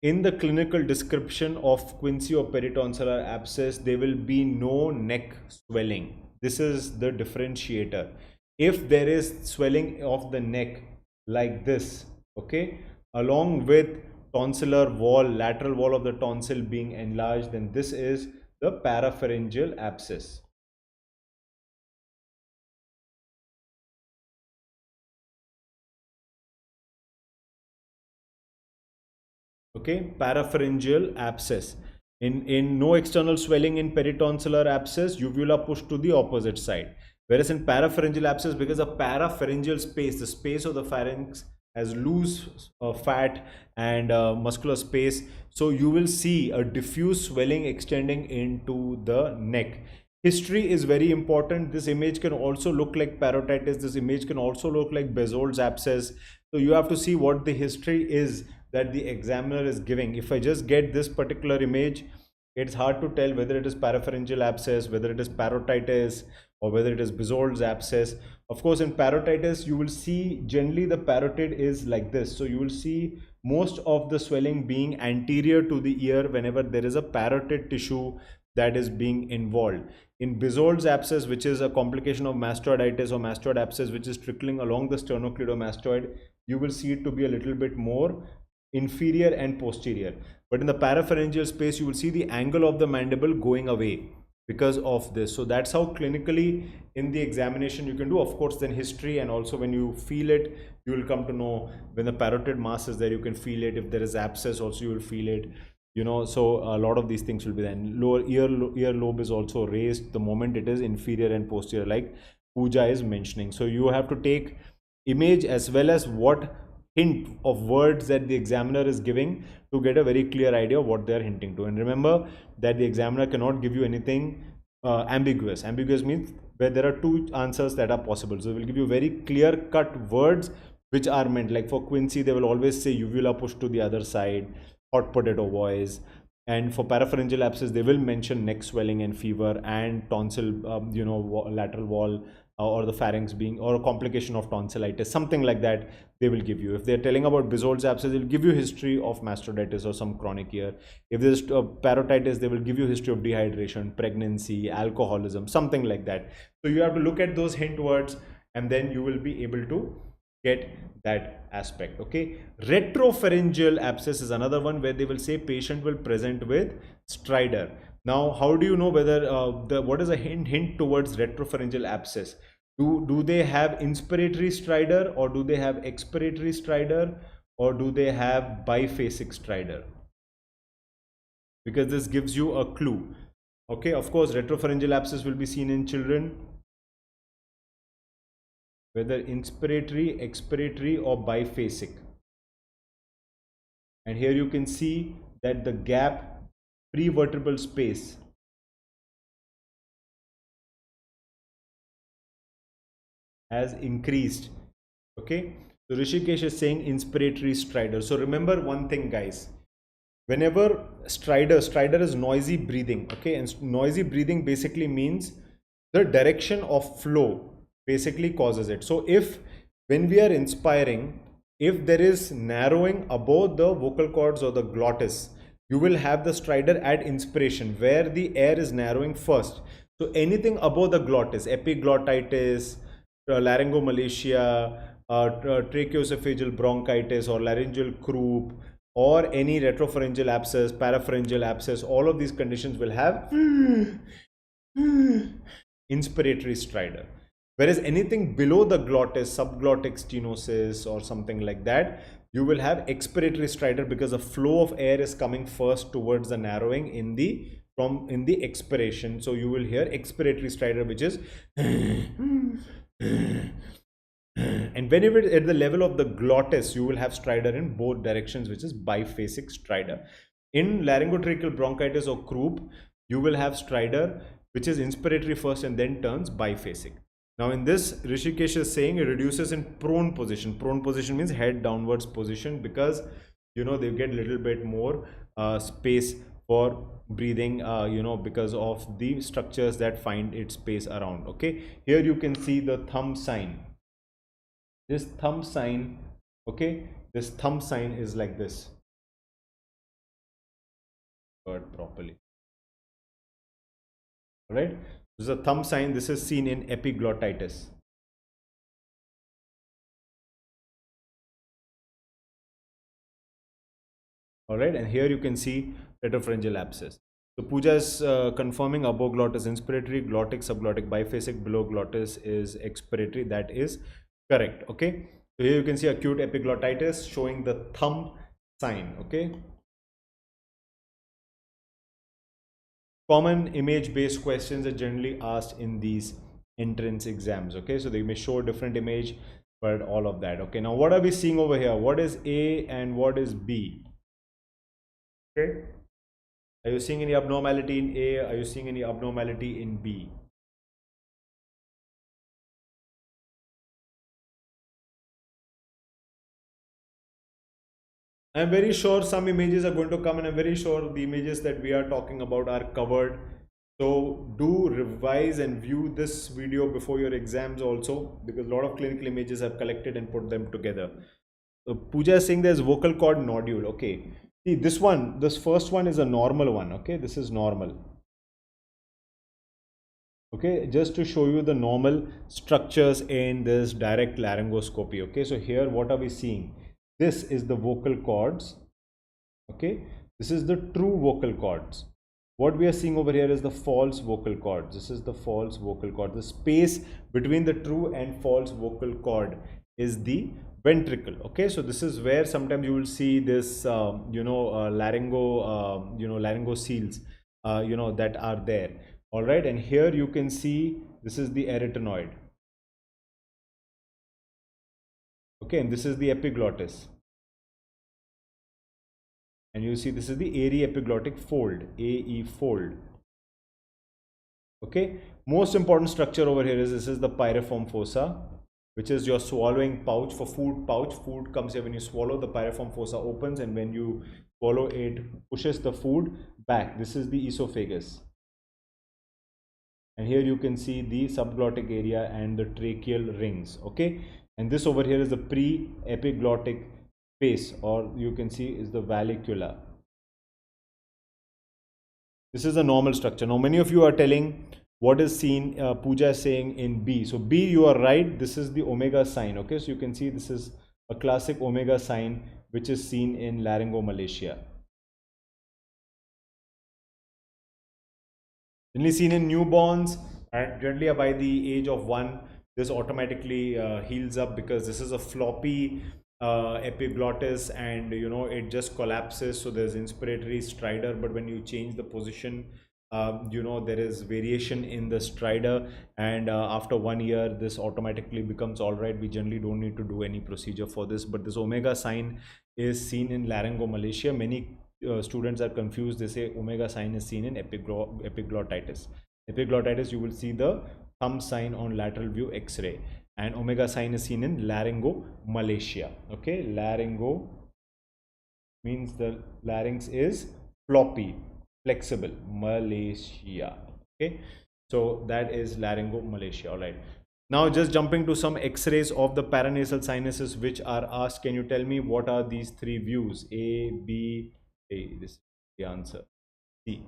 in the clinical description of quinsy or peritonsillar abscess, there will be no neck swelling. This is the differentiator. If there is swelling of the neck like this, okay, along with tonsillar wall, lateral wall of the tonsil being enlarged, then this is the parapharyngeal abscess. Okay, parapharyngeal abscess. In no external swelling in peritonsillar abscess, uvula pushed to the opposite side. Whereas in parapharyngeal abscess, because the parapharyngeal space, the space of the pharynx has loose fat and muscular space, so you will see a diffuse swelling extending into the neck. History is very important. This image can also look like parotitis. This image can also look like Bezold's abscess. So you have to see what the history is that the examiner is giving. If I just get this particular image, it's hard to tell whether it is parapharyngeal abscess, whether it is parotitis, or whether it is Bezold's abscess. Of course, in parotitis, you will see generally the parotid is like this. So you will see most of the swelling being anterior to the ear whenever there is a parotid tissue that is being involved. In Bezold's abscess, which is a complication of mastoiditis or mastoid abscess, which is trickling along the sternocleidomastoid, you will see it to be a little bit more inferior and posterior. But in the parapharyngeal space, you will see the angle of the mandible going away because of this. So that's how clinically in the examination you can do. Of course, then history, and also when you feel it, you will come to know when the parotid mass is there, you can feel it. If there is abscess also, you will feel it. You know, so a lot of these things will be then. Lower ear lobe is also raised the moment it is inferior and posterior, like Pooja is mentioning. So you have to take image as well as what hint of words that the examiner is giving to get a very clear idea of what they are hinting to. And remember that the examiner cannot give you anything ambiguous. Ambiguous means where there are two answers that are possible. So it will give you very clear cut words which are meant. Like for quinsy, they will always say uvula pushed to the other side, hot potato voice. And for parapharyngeal abscess, they will mention neck swelling and fever and tonsil, lateral wall, or the pharynx being, or a complication of tonsillitis, something like that they will give you. If they're telling about Bezold's abscess, they'll give you history of mastoiditis or some chronic ear. If there's parotitis, they will give you history of dehydration, pregnancy, alcoholism, something like that. So you have to look at those hint words and then you will be able to get that aspect. Okay, retropharyngeal abscess is another one where they will say patient will present with stridor. Now, how do you know whether what is a hint towards retropharyngeal abscess? Do they have inspiratory stridor, or do they have expiratory stridor, or do they have biphasic stridor? Because this gives you a clue. Okay, of course, retropharyngeal abscess will be seen in children, whether inspiratory, expiratory, or biphasic. And here you can see that the gap prevertebral space has increased. Okay, so Rishikesh is saying inspiratory stridor. So remember one thing, guys, whenever stridor is noisy breathing. Okay, and noisy breathing basically means the direction of flow basically causes it. So if when we are inspiring, if there is narrowing above the vocal cords or the glottis, you will have the stridor at inspiration where the air is narrowing first. So anything above the glottis, epiglottitis, laryngomalacia, tracheoesophageal bronchitis, or laryngeal croup, or any retropharyngeal abscess, parapharyngeal abscess, all of these conditions will have inspiratory stridor. Whereas anything below the glottis, subglottic stenosis or something like that, you will have expiratory stridor because the flow of air is coming first towards the narrowing in the expiration. So you will hear expiratory stridor, which is and whenever at the level of the glottis, you will have stridor in both directions, which is biphasic stridor. In laryngotracheal bronchitis or croup, you will have stridor which is inspiratory first and then turns biphasic. Now in this, Rishikesh is saying it reduces in prone position. Prone position means head downwards position, because they get a little bit more space for breathing, because of the structures that find its space around. Okay, here you can see the thumb sign. This thumb sign, okay, this thumb sign is like this. word properly. All right. This is a thumb sign. This is seen in epiglottitis. All right, and here you can see retropharyngeal abscess. So Pooja is confirming above glottis inspiratory, glottic, subglottic, biphasic, below glottis is expiratory. That is correct. Okay. So here you can see acute epiglottitis showing the thumb sign. Okay. Common image-based questions are generally asked in these entrance exams. Okay, so they may show different image, but all of that. Okay, now what are we seeing over here? What is A and what is B? Okay, are you seeing any abnormality in A? Are you seeing any abnormality in B? I'm very sure some images are going to come, and I'm very sure the images that we are talking about are covered. So do revise and view this video before your exams also, because a lot of clinical images I've collected and put them together. So Pooja is saying there's vocal cord nodule. Okay. See, this first one is a normal one. Okay, this is normal. Okay, just to show you the normal structures in this direct laryngoscopy. Okay, so here what are we seeing? This is the vocal cords. Okay, this is the true vocal cords. What we are seeing over here is the false vocal cords. This is the false vocal cord. The space between the true and false vocal cord is the ventricle. Okay, so this is where sometimes you will see this laryngoseals that are there. All right, and here you can see this is the arytenoid. Okay, and this is the epiglottis, and you see this is the aryepiglottic fold, AE fold. Okay, most important structure over here is this is the pyriform fossa, which is your swallowing pouch for food pouch. Food comes here when you swallow, the pyriform fossa opens, and when you swallow it pushes the food back. This is the esophagus, and here you can see the subglottic area and the tracheal rings. Okay, and this over here is the pre-epiglottic space, or you can see is the vallicula. This is a normal structure. Now many of you are telling what is seen, Pooja is saying in B. So B, you are right, this is the omega sign. Okay, so you can see this is a classic omega sign which is seen in laryngomalacia. Generally seen in newborns, and generally by the age of 1, this automatically heals up, because this is a floppy epiglottis, and it just collapses. So there's inspiratory stridor, but when you change the position, there is variation in the stridor, and after 1 year this automatically becomes all right. We generally don't need to do any procedure for this, but this omega sign is seen in laryngomalacia. Many students are confused. They say omega sign is seen in epiglottitis. Epiglottitis, you will see the thumb sign on lateral view X-ray, and omega sign is seen in laryngomalacia. Okay, laryngo means the larynx is floppy, flexible. Malacia. Okay, so that is laryngomalacia. All right. Now just jumping to some X-rays of the paranasal sinuses which are asked. Can you tell me what are these 3 views? A, B, A. This is the answer. C.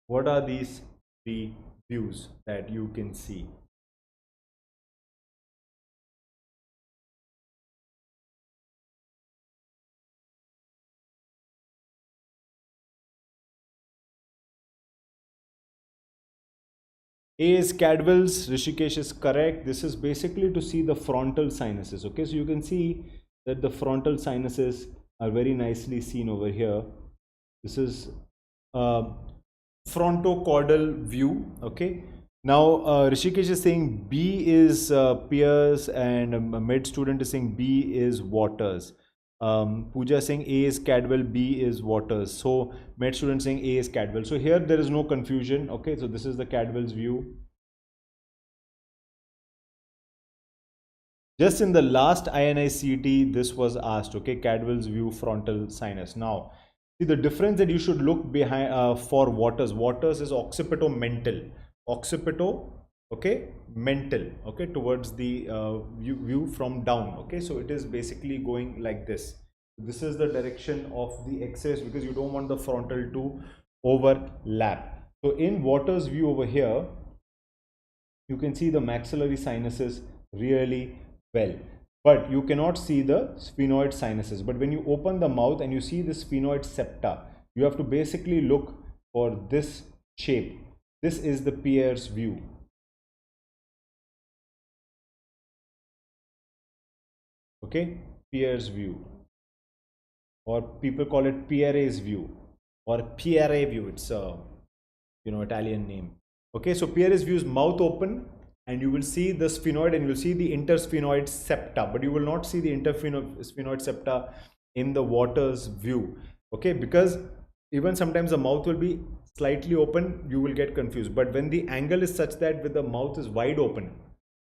What are these 3 views that you can see? A is Cadwell's, Rishikesh is correct. This is basically to see the frontal sinuses. Okay, so you can see that the frontal sinuses are very nicely seen over here. This is frontocaudal view. Okay, now Rishikesh is saying B is Pierce, and a med student is saying B is Waters. Pooja is saying A is Cadwell, B is Waters. So med student saying A is Cadwell. So here there is no confusion. Okay, so this is the Cadwell's view. Just in the last INI-CET, this was asked. Okay, Cadwell's view, frontal sinus. Now see the difference that you should look behind for Waters. Waters is occipito-mental. Occipito, okay, mental, okay, towards the view from down. Okay, so it is basically going like this. This is the direction of the x-rays because you don't want the frontal to overlap. So in Waters' view over here, you can see the maxillary sinuses really well, but you cannot see the sphenoid sinuses. But when you open the mouth and you see the sphenoid septa, you have to basically look for this shape. This is the Pierre's view. Okay, Pierre's view, or people call it Pierre's view or Pierre view. It's a Italian name. Okay, so Pierre's view is mouth open, and you will see the sphenoid and you will see the intersphenoid septa, but you will not see the intersphenoid septa in the Waters' view. Okay, because even sometimes the mouth will be slightly open, you will get confused. But when the angle is such that with the mouth is wide open,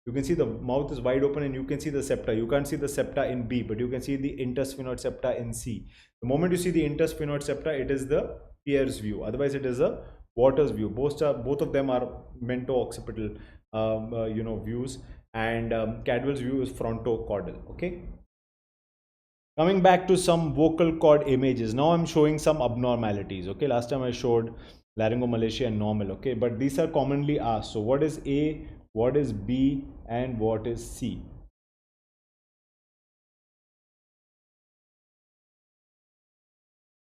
you can see the mouth is wide open and you can see the septa. You can't see the septa in B, but you can see the intersphenoid septa in C. The moment you see the intersphenoid septa, it is the Pierre's view. Otherwise, it is a Waters' view. Both of them are mento-occipital views, and Cadwell's view is frontocaudal. Okay. Coming back to some vocal cord images. Now I'm showing some abnormalities. Okay. Last time I showed laryngomalacia and normal. Okay, but these are commonly asked. So what is A, what is B, and what is C?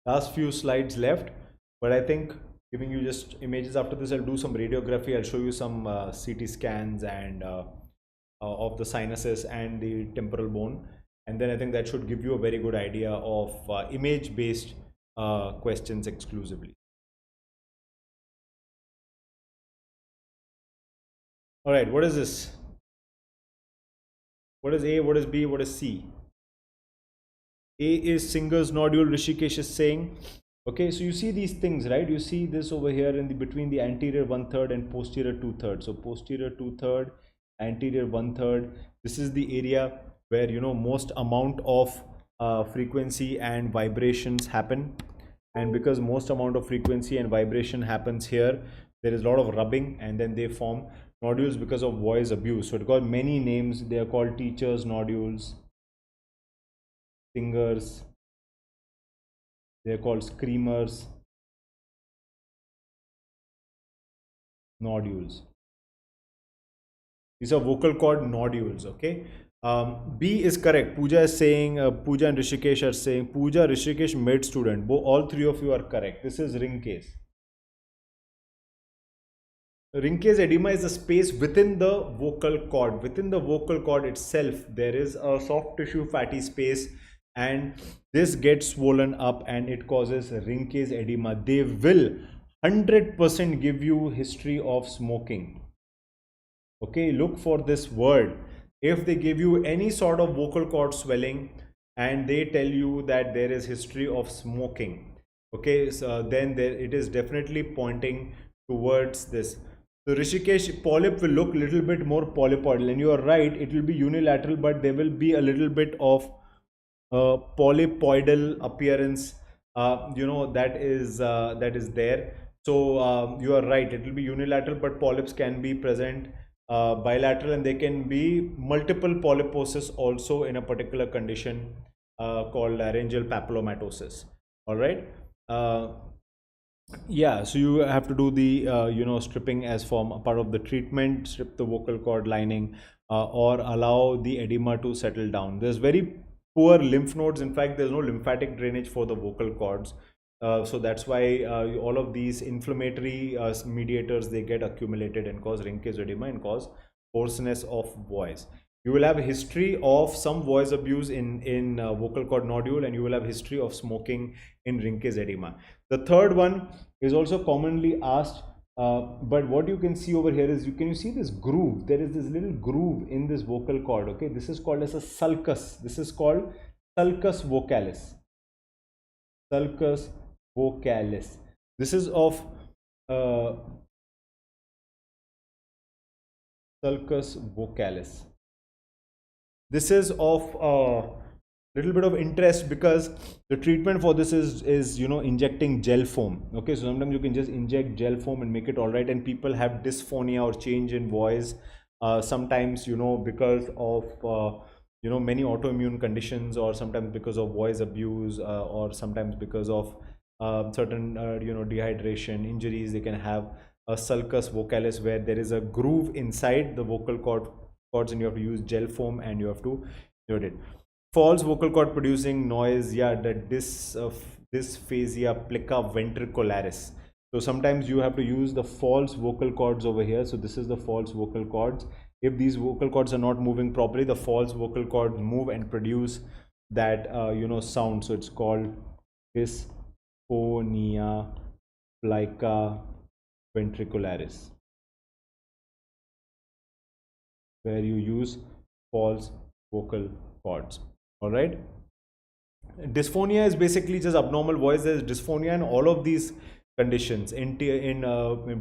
Last few slides left, but I think giving you just images. After this, I'll do some radiography. I'll show you some CT scans and of the sinuses and the temporal bone, and then I think that should give you a very good idea of image-based questions exclusively. All right, what is this? What is A? What is B? What is C? A is Singer's nodule, Rishikesh is saying. Okay, so you see these things, right? You see this over here in the between the anterior 1/3 and posterior 2/3. So posterior 2/3, anterior 1/3. This is the area where most amount of frequency and vibrations happen. And because most amount of frequency and vibration happens here, there is a lot of rubbing, and then they form nodules because of voice abuse. So it got many names. They are called teachers' nodules, singers, they are called screamers, nodules. These are vocal cord nodules. Okay. B is correct. Pooja is saying, Pooja and Rishikesh are saying, Pooja, Rishikesh, med student. All three of you are correct. This is ring case. Ring case edema is the space within the vocal cord. Within the vocal cord itself, there is a soft tissue fatty space, and this gets swollen up and it causes ring case edema. They will 100% give you history of smoking. Okay, look for this word. If they give you any sort of vocal cord swelling and they tell you that there is history of smoking, okay, so then it is definitely pointing towards this. So Rishikesh, polyp will look a little bit more polypoidal, and you are right, it will be unilateral, but there will be a little bit of polypoidal appearance, that is there. So you are right, it will be unilateral, but polyps can be present bilateral, and there can be multiple polyposis also in a particular condition called laryngeal papillomatosis. All right. Yeah, so you have to do the stripping as form a part of the treatment, strip the vocal cord lining, or allow the edema to settle down. There's very poor lymph nodes. In fact, there's no lymphatic drainage for the vocal cords, so that's why all of these inflammatory mediators, they get accumulated and cause ring case edema and cause hoarseness of voice. You will have a history of some voice abuse in vocal cord nodule, and you will have history of smoking in ring case edema. The third one is also commonly asked, but what you can see over here is, can you see this groove? There is this little groove in this vocal cord. Okay, this is called as a sulcus. This is called sulcus vocalis. Sulcus vocalis. This is of sulcus vocalis. This is of little bit of interest because the treatment for this is injecting gel foam. Okay, so sometimes you can just inject gel foam and make it all right, and people have dysphonia or change in voice sometimes because of many autoimmune conditions, or sometimes because of voice abuse, or sometimes because of certain dehydration injuries. They can have a sulcus vocalis, where there is a groove inside the vocal cords, and you have to use gel foam, and you have to note it. False vocal cord producing noise, yeah, the dysphasia plica ventricularis. So sometimes you have to use the false vocal cords over here. So this is the false vocal cords. If these vocal cords are not moving properly, the false vocal cords move and produce that sound. So it's called dysphonia plica ventricularis, where you use false vocal cords. All right. Dysphonia is basically just abnormal voice. There's dysphonia in all of these conditions. In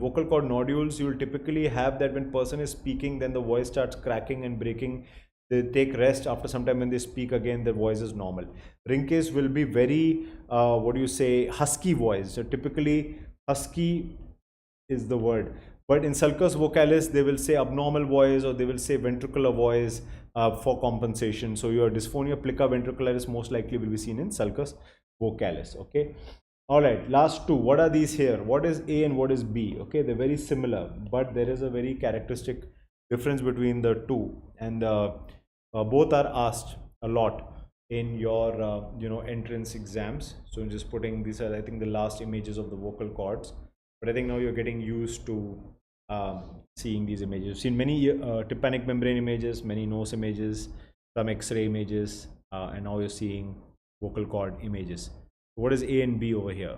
vocal cord nodules, you'll typically have that when person is speaking, then the voice starts cracking and breaking. They take rest. After some time when they speak again, their voice is normal. Ring case will be very husky voice. So typically husky is the word, but in sulcus vocalis they will say abnormal voice, or they will say ventricular voice for compensation. So your dysphonia plica ventricularis most likely will be seen in sulcus vocalis. Okay. All right, last two. What are these here? What is A and what is B? Okay, they're very similar, but there is a very characteristic difference between the two, and both are asked a lot in your entrance exams. So I'm just putting these are, I think, the last images of the vocal cords, but I think now you're getting used to seeing these images. You've seen many tympanic membrane images, many nose images, some X-ray images, and now you're seeing vocal cord images. What is A and B over here?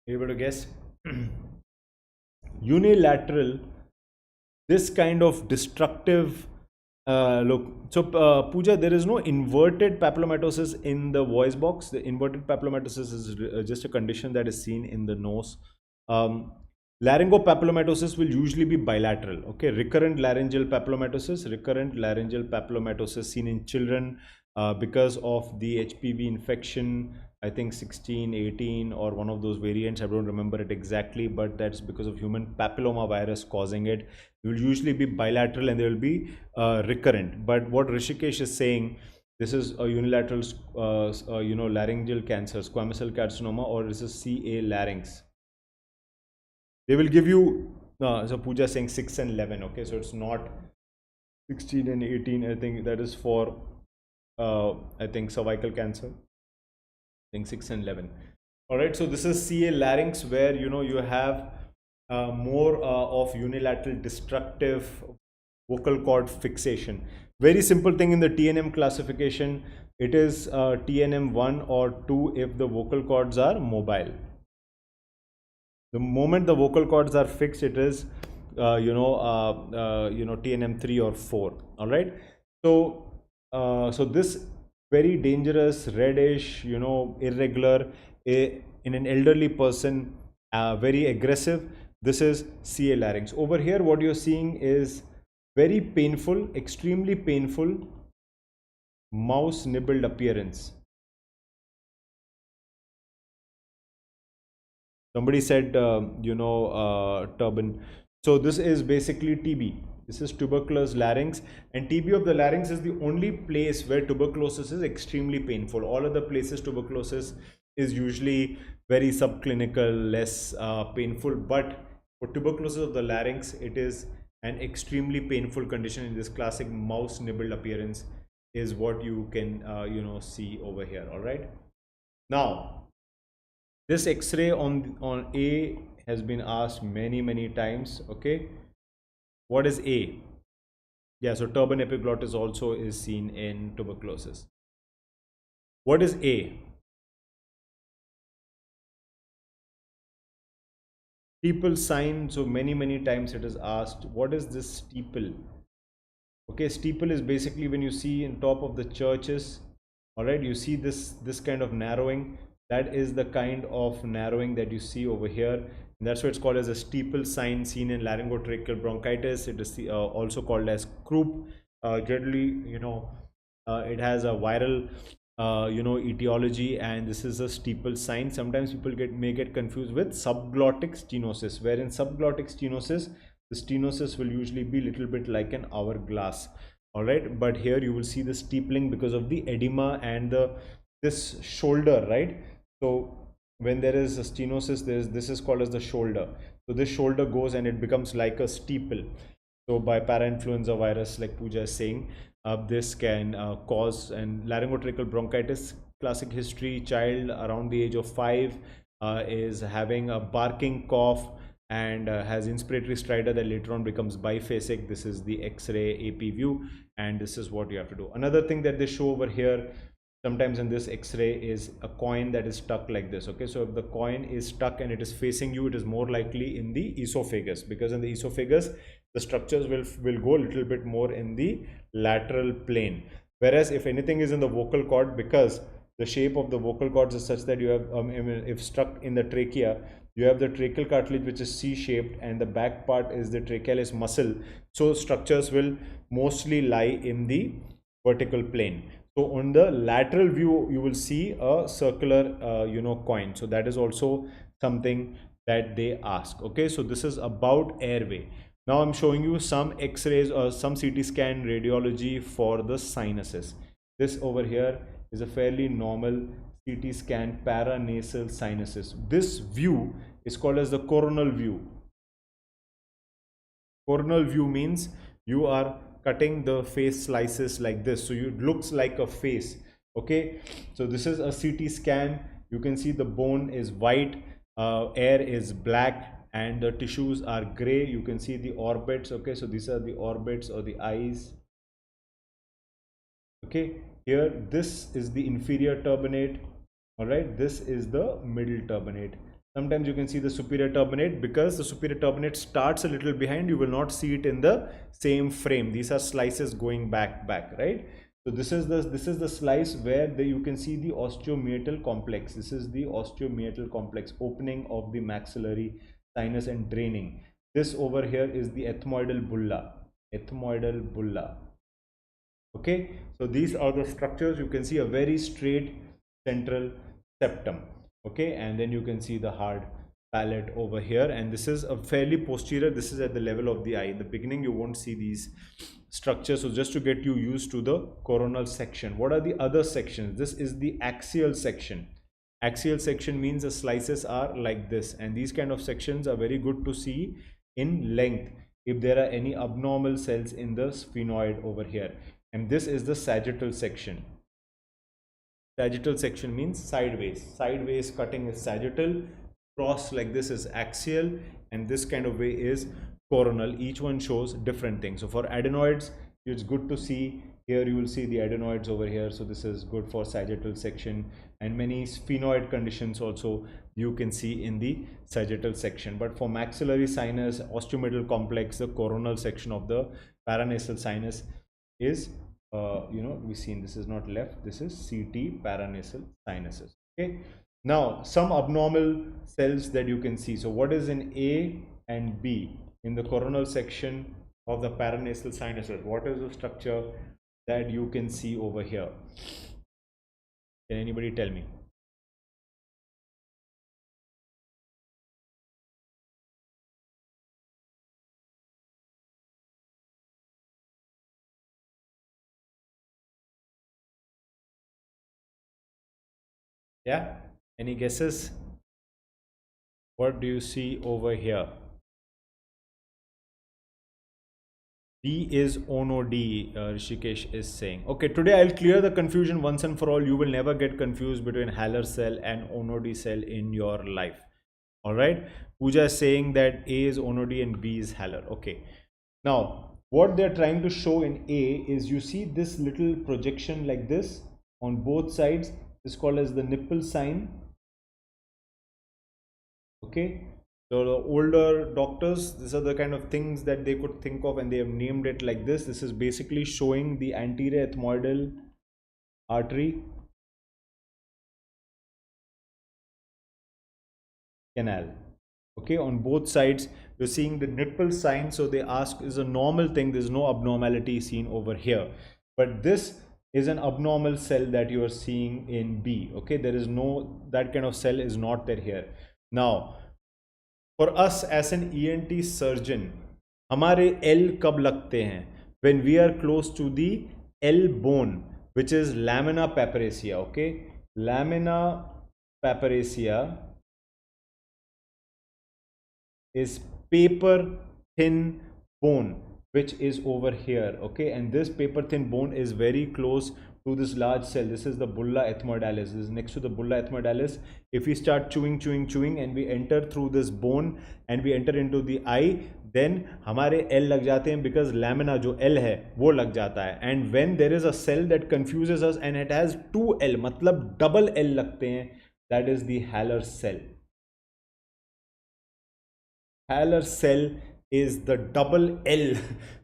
You able to guess? Unilateral, this kind of destructive look. So Pooja, there is no inverted papillomatosis in the voice box. The inverted papillomatosis is just a condition that is seen in the nose. Laryngopapillomatosis will usually be bilateral. Okay, recurrent laryngeal papillomatosis seen in children because of the HPV infection, I think 16, 18, or one of those variants. I don't remember it exactly, but that's because of human papilloma virus causing it. It will usually be bilateral and they will be recurrent. But what Rishikesh is saying, this is a unilateral laryngeal cancer, squamous cell carcinoma, or this is CA larynx. They will give you so Pooja is saying 6 and 11. Okay, so it's not 16 and 18. I think that is for I think cervical cancer. I think 6 and 11. All right, so this is CA larynx, where you have more of unilateral destructive vocal cord fixation. Very simple thing in the TNM classification. It is TNM 1 or 2 if the vocal cords are mobile. The moment the vocal cords are fixed, it is TNM 3 or 4. All right. So so this very dangerous reddish, irregular, in an elderly person, very aggressive. This is CA larynx. Over here, what you're seeing is very painful, extremely painful mouse nibbled appearance. Somebody said, turban. So this is basically TB. This is tuberculous larynx, and TB of the larynx is the only place where tuberculosis is extremely painful. All other places, tuberculosis is usually very subclinical, less painful. But for tuberculosis of the larynx, it is an extremely painful condition. In this classic mouse nibbled appearance is what you can see over here. All right. Now, this X-ray on A has been asked many times. Okay, what is A? Yeah, so turban epiglottis also is seen in tuberculosis. What is A? Steeple sign. So many times it is asked, what is this steeple? Okay, steeple is basically when you see in top of the churches. All right, you see this kind of narrowing. That is the kind of narrowing that you see over here, and that's why it's called as a steeple sign, seen in laryngotracheal bronchitis. It is also called as 𝐒𝐿. Generally, it has a viral etiology, and this is a steeple sign. Sometimes people may get confused with subglottic stenosis, where in subglottic stenosis the stenosis will usually be a little bit like an hourglass. All right, but here you will see the steepling because of the edema and this shoulder, right? So when there is a stenosis, this is called as the shoulder. So this shoulder goes and it becomes like a steeple. So by parainfluenza virus, like Pooja is saying, this can cause and laryngotracheal bronchitis. Classic history: child around the age of 5 is having a barking cough and has inspiratory stridor that later on becomes biphasic. This is the X-ray AP view, and this is what you have to do. Another thing that they show over here sometimes in this X-ray is a coin that is stuck like this. Okay, so if the coin is stuck and it is facing you, it is more likely in the esophagus, because in the esophagus the structures will go a little bit more in the lateral plane, whereas if anything is in the vocal cord, because the shape of the vocal cords is such that you have if stuck in the trachea, you have the tracheal cartilage which is C-shaped and the back part is the trachealis muscle, so structures will mostly lie in the vertical plane. So on the lateral view you will see a circular coin, so that is also something that they ask. Okay, so this is about airway. Now I'm showing you some X-rays or some CT scan radiology for the sinuses. This over here is a fairly normal CT scan paranasal sinuses. This view is called as the coronal view. Coronal view means you are cutting the face slices like this, so it looks like a face. Okay, so this is a CT scan. You can see the bone is white, air is black, and the tissues are gray. You can see the orbits. Okay, so these are the orbits or the eyes. Okay, here this is the inferior turbinate. All right, this is the middle turbinate. Sometimes you can see the superior turbinate, because the superior turbinate starts a little behind, you will not see it in the same frame. These are slices going back, right? So this is the slice where you can see the osteomeatal complex. This is the osteomeatal complex, opening of the maxillary sinus and draining. This over here is the ethmoidal bulla. Okay, so these are the structures. You can see a very straight central septum. Okay, and then you can see the hard palate over here, and this is a fairly posterior. This is at the level of the eye. In the beginning you won't see these structures, so just to get you used to the coronal section. What are the other sections? This is the axial section. Axial section means the slices are like this, and these kind of sections are very good to see in length if there are any abnormal cells in the sphenoid over here. And this is the sagittal section. Sagittal section means sideways cutting is sagittal, cross like this is axial, and this kind of way is coronal. Each one shows different things. So for adenoids, it's good to see. Here you will see the adenoids over here, so this is good for sagittal section, and many sphenoid conditions also you can see in the sagittal section. But for maxillary sinus, osteomeatal complex, the coronal section of the paranasal sinus is we've seen this is not left, this is CT paranasal sinuses. Okay, now some abnormal cells that you can see. So what is in A and B in the coronal section of the paranasal sinuses? What is the structure that you can see over here? Can anybody tell me? Yeah, any guesses? What do you see over here? D is ono D, Rishikesh is saying. Okay, today I'll clear the confusion once and for all. You will never get confused between Haller cell and ono D cell in your life. All right, Pooja is saying that A is ono D and B is Haller. Okay, now what they're trying to show in A is, you see this little projection like this on both sides is called as the nipple sign. Okay, so the older doctors, these are the kind of things that they could think of, and they have named it like this. This is basically showing the anterior ethmoidal artery canal. Okay, on both sides you're seeing the nipple sign. So they ask, is a normal thing, there's no abnormality seen over here, but this is an abnormal cell that you are seeing in B. Okay, there is no, that kind of cell is not there here. Now, for us as an ENT surgeon, हमारे L कब लगते हैं? When we are close to the L bone, which is lamina papyracea. Okay, lamina papyracea is paper thin bone which is over here. Okay, and this paper thin bone is very close to this large cell. This is the bulla ethmoidalis. This is next to the bulla ethmoidalis. If we start chewing and we enter through this bone and we enter into the eye, then हमारे L लग जाते हैं, because lamina जो L है वो लग जाता है. And when there is a cell that confuses us and it has 2L, मतलब double L लगते हैं, that is the Haller cell. Haller cell is the double L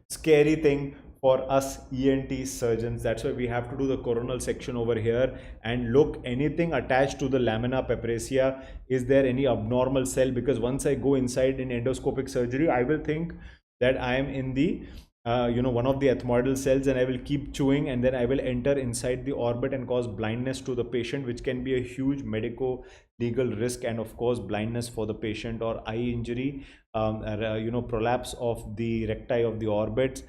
scary thing for us ENT surgeons. That's why we have to do the coronal section over here and look anything attached to the lamina papyracea. Is there any abnormal cell? Because once I go inside in endoscopic surgery, I will think that I am in the one of the ethmoidal cells, and I will keep chewing, and then I will enter inside the orbit and cause blindness to the patient, which can be a huge medico-legal risk, and of course blindness for the patient, or eye injury, prolapse of the recti of the orbits.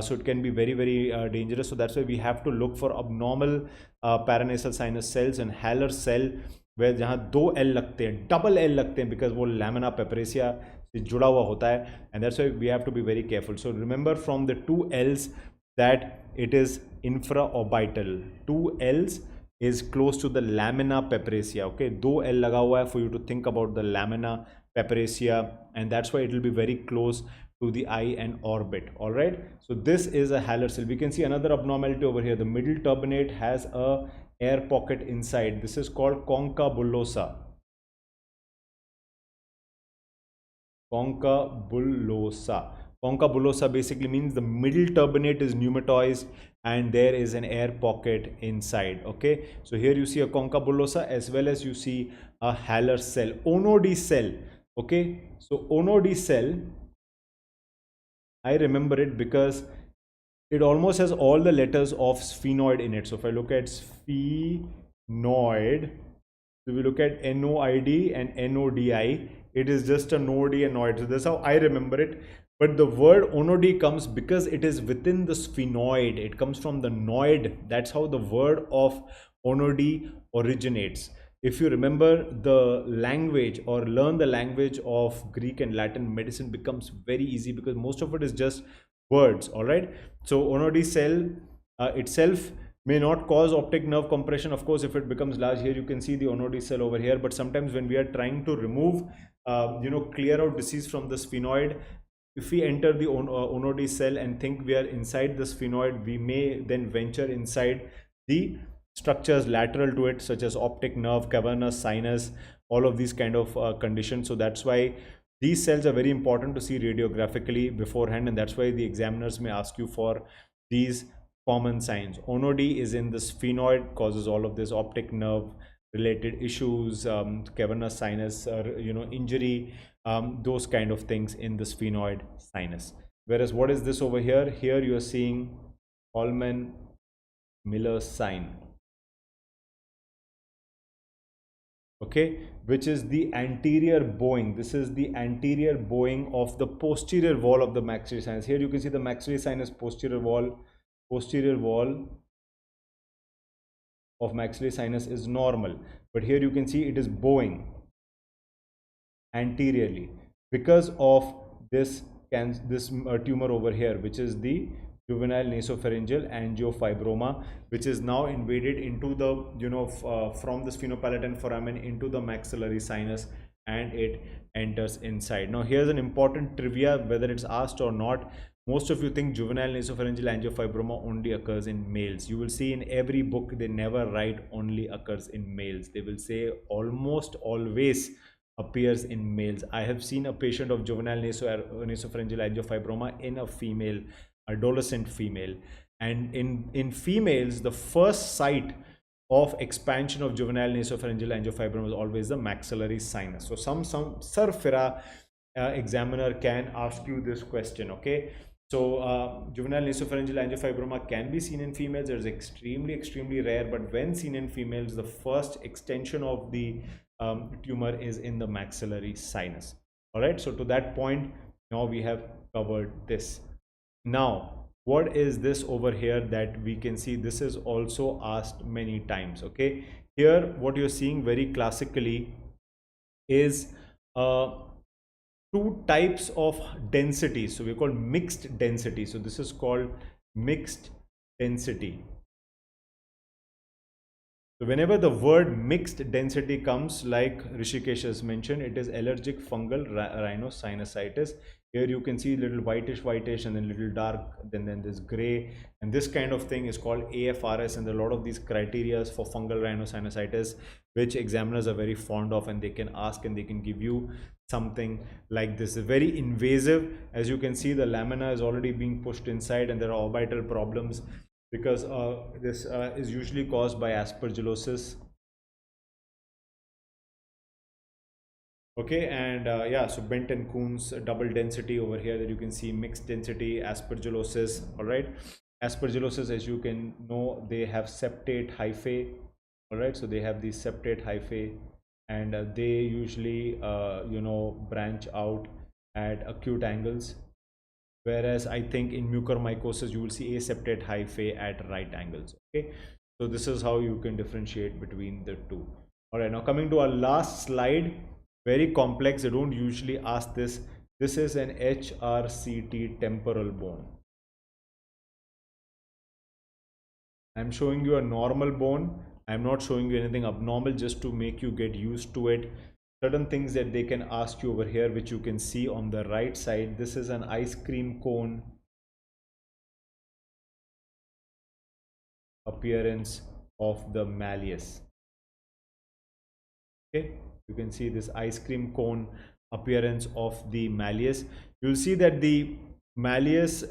So it can be very, very dangerous. So that's why we have to look for abnormal paranasal sinus cells and Haller cell, where जहाँ 2L लगते हैं, double L लगते हैं, because वो lamina papyracea से जुड़ा हुआ होता है, and that's why we have to be very careful. So remember from the 2 L's that it is infraorbital. 2 L's is close to the lamina papyracea. Okay, 2 L लगा हुआ है for you to think about the lamina papyracea, and that's why it will be very close to the eye and orbit. All right, so this is a Haller cell. We can see another abnormality over here. The middle turbinate has a air pocket inside. This is called concha bullosa. Concha bullosa. Concha bullosa basically means the middle turbinate is pneumatoized and there is an air pocket inside. Okay, so here you see a concha bullosa as well as you see a Haller cell, Onodi cell. Okay, so Onodi cell, I remember it because it almost has all the letters of sphenoid in it. So if I look at sphenoid, so we look at NOID and NODI, it is just a nodi and noid. So that's how I remember it. But the word onodi comes because it is within the sphenoid. It comes from the noid. That's how the word of onodi originates. If you remember the language or learn the language of Greek and Latin, medicine becomes very easy because most of it is just words. All right, so onodi cell itself may not cause optic nerve compression. Of course, if it becomes large, here you can see the onodi cell over here. But sometimes when we are trying to remove clear out disease from the sphenoid, if we enter the onodi cell and think we are inside the sphenoid, we may then venture inside the structures lateral to it, such as optic nerve, cavernous sinus, all of these kind of conditions. So that's why these cells are very important to see radiographically beforehand, and that's why the examiners may ask you for these common signs. Onodi is in the sphenoid, causes all of this optic nerve related issues, cavernous sinus, injury, those kind of things in the sphenoid sinus. Whereas what is this over here? Here you are seeing Ullmann-Miller sign. Okay, which is the anterior bowing. This is the anterior bowing of the posterior wall of the maxillary sinus. Here you can see the maxillary sinus posterior wall of maxillary sinus is normal, but here you can see it is bowing anteriorly because of this tumor over here, which is the juvenile nasopharyngeal angiofibroma, which is now invaded into the from the sphenopalatine foramen into the maxillary sinus, and it enters inside. Now here's an important trivia, whether it's asked or not. Most of you think juvenile nasopharyngeal angiofibroma only occurs in males. You will see in every book they never write only occurs in males. They will say almost always appears in males. I have seen a patient of juvenile nasopharyngeal angiofibroma in a female, adolescent female, and in females the first site of expansion of juvenile nasopharyngeal angiofibroma is always the maxillary sinus. So some surfira examiner can ask you this question. Okay, So juvenile nasopharyngeal angiofibroma can be seen in females. It's extremely rare, but when seen in females, the first extension of the tumor is in the maxillary sinus. All right, so to that point, now we have covered this. Now, what is this over here that we can see? This is also asked many times. Okay, here what you're seeing very classically is two types of density. So we call mixed density. So this is called mixed density. So whenever the word mixed density comes, like Rishikesh has mentioned, it is allergic fungal rhinosinusitis. Here you can see little whitish and then little dark, then this gray, and this kind of thing is called AFRS, and there are a lot of these criteria for fungal rhinosinusitis which examiners are very fond of, and they can ask and they can give you something like this. It's very invasive. As you can see, the lamina is already being pushed inside, and there are orbital problems because this is usually caused by aspergillosis. Okay, and yeah, so Bent and Coon's double density over here that you can see, mixed density, aspergillosis. All right, aspergillosis, as you can know, they have septate hyphae. All right, so they have these septate hyphae, and they usually branch out at acute angles, whereas I think in mucormycosis you will see aseptate hyphae at right angles. Okay, so this is how you can differentiate between the two. All right, now coming to our last slide, very complex, they don't usually ask this. This is an HRCT temporal bone. I'm showing you a normal bone. I'm not showing you anything abnormal, just to make you get used to it. Certain things that they can ask you over here, which you can see on the right side. This is an ice cream cone appearance of the malleus. Okay, you can see this ice cream cone appearance of the malleus. You'll see that the malleus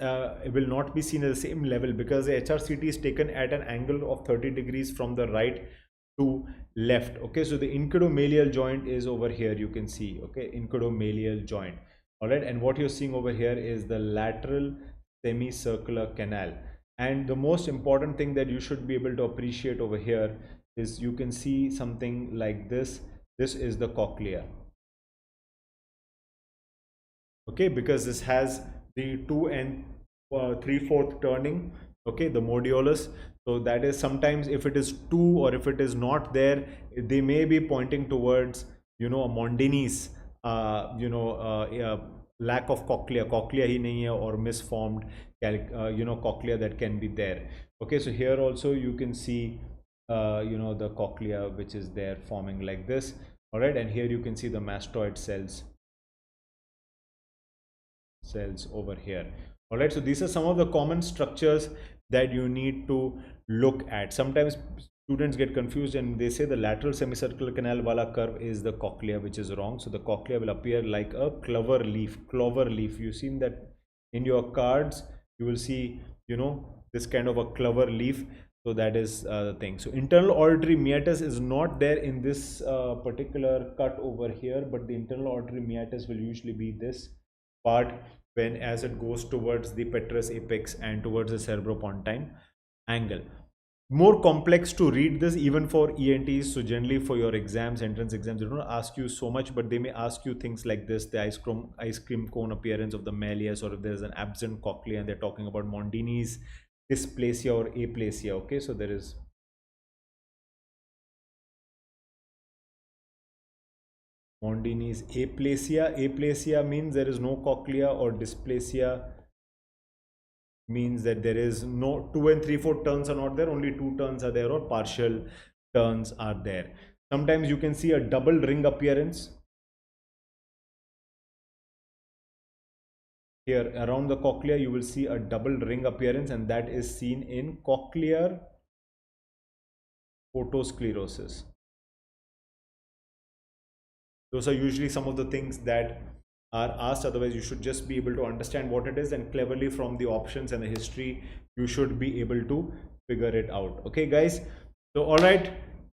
will not be seen at the same level because the HRCT is taken at an angle of 30 degrees from the right to left. Okay, so the 𝐒𝐿-malleal joint is over here, you can see. Okay, 𝐒𝐿-malleal joint. All right, and what you're seeing over here is the lateral semicircular canal. And the most important thing that you should be able to appreciate over here is you can see something like this. This is the cochlea. Okay, because this has the 2 and 3/4 turning. Okay, the modulus. So that is, sometimes if it is 2 or if it is not there, they may be pointing towards a Mondini's lack of cochlea hi nahi hai, or misformed cochlea that can be there. Okay, so here also you can see the cochlea which is there forming like this. All right, and here you can see the mastoid cells over here. All right, so these are some of the common structures that you need to look at. Sometimes students get confused and they say the lateral semicircular canal wala curve is the cochlea, which is wrong. So the cochlea will appear like a clover leaf. You've seen that in your cards. You will see this kind of a clover leaf. So that is the thing. So internal auditory meatus is not there in this particular cut over here, but the internal auditory meatus will usually be this part as it goes towards the petrous apex and towards the cerebropontine angle. More complex to read this even for ENTs. So generally for your exams, entrance exams, they don't ask you so much, but they may ask you things like this: the ice cream cone appearance of the malleus, or if there's an absent cochlea, and they're talking about Mondini's dysplasia or aplasia. Okay, so there is Mondini's aplasia. Aplasia means there is no cochlea, or dysplasia means that there is no 2 and 3/4 turns are not there, only 2 turns are there, or partial turns are there. Sometimes you can see a double ring appearance here around the cochlea. You will see a double ring appearance, and that is seen in cochlear photosclerosis. Those are usually some of the things that are asked. Otherwise, you should just be able to understand what it is, and cleverly from the options and the history, you should be able to figure it out. Okay, guys. So, all right.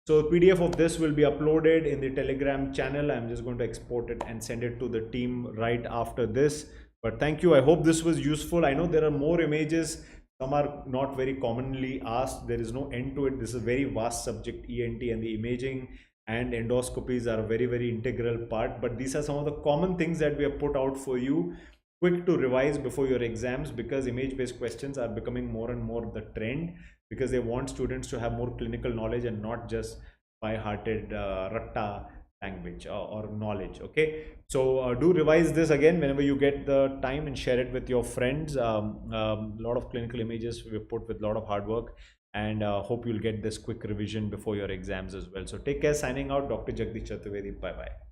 So, PDF of this will be uploaded in the Telegram channel. I'm just going to export it and send it to the team right after this. But thank you. I hope this was useful. I know there are more images. Some are not very commonly asked. There is no end to it. This is a very vast subject, ENT, and the imaging and endoscopies are a very, very integral part. But these are some of the common things that we have put out for you, quick to revise before your exams, because image-based questions are becoming more and more the trend, because they want students to have more clinical knowledge and not just by-hearted ratta language or knowledge. Okay, so do revise this again whenever you get the time and share it with your friends. Lot of clinical images we put with a lot of hard work, and hope you'll get this quick revision before your exams as well. So take care. Signing out, Dr. Jagdish Chaturvedi. Bye bye.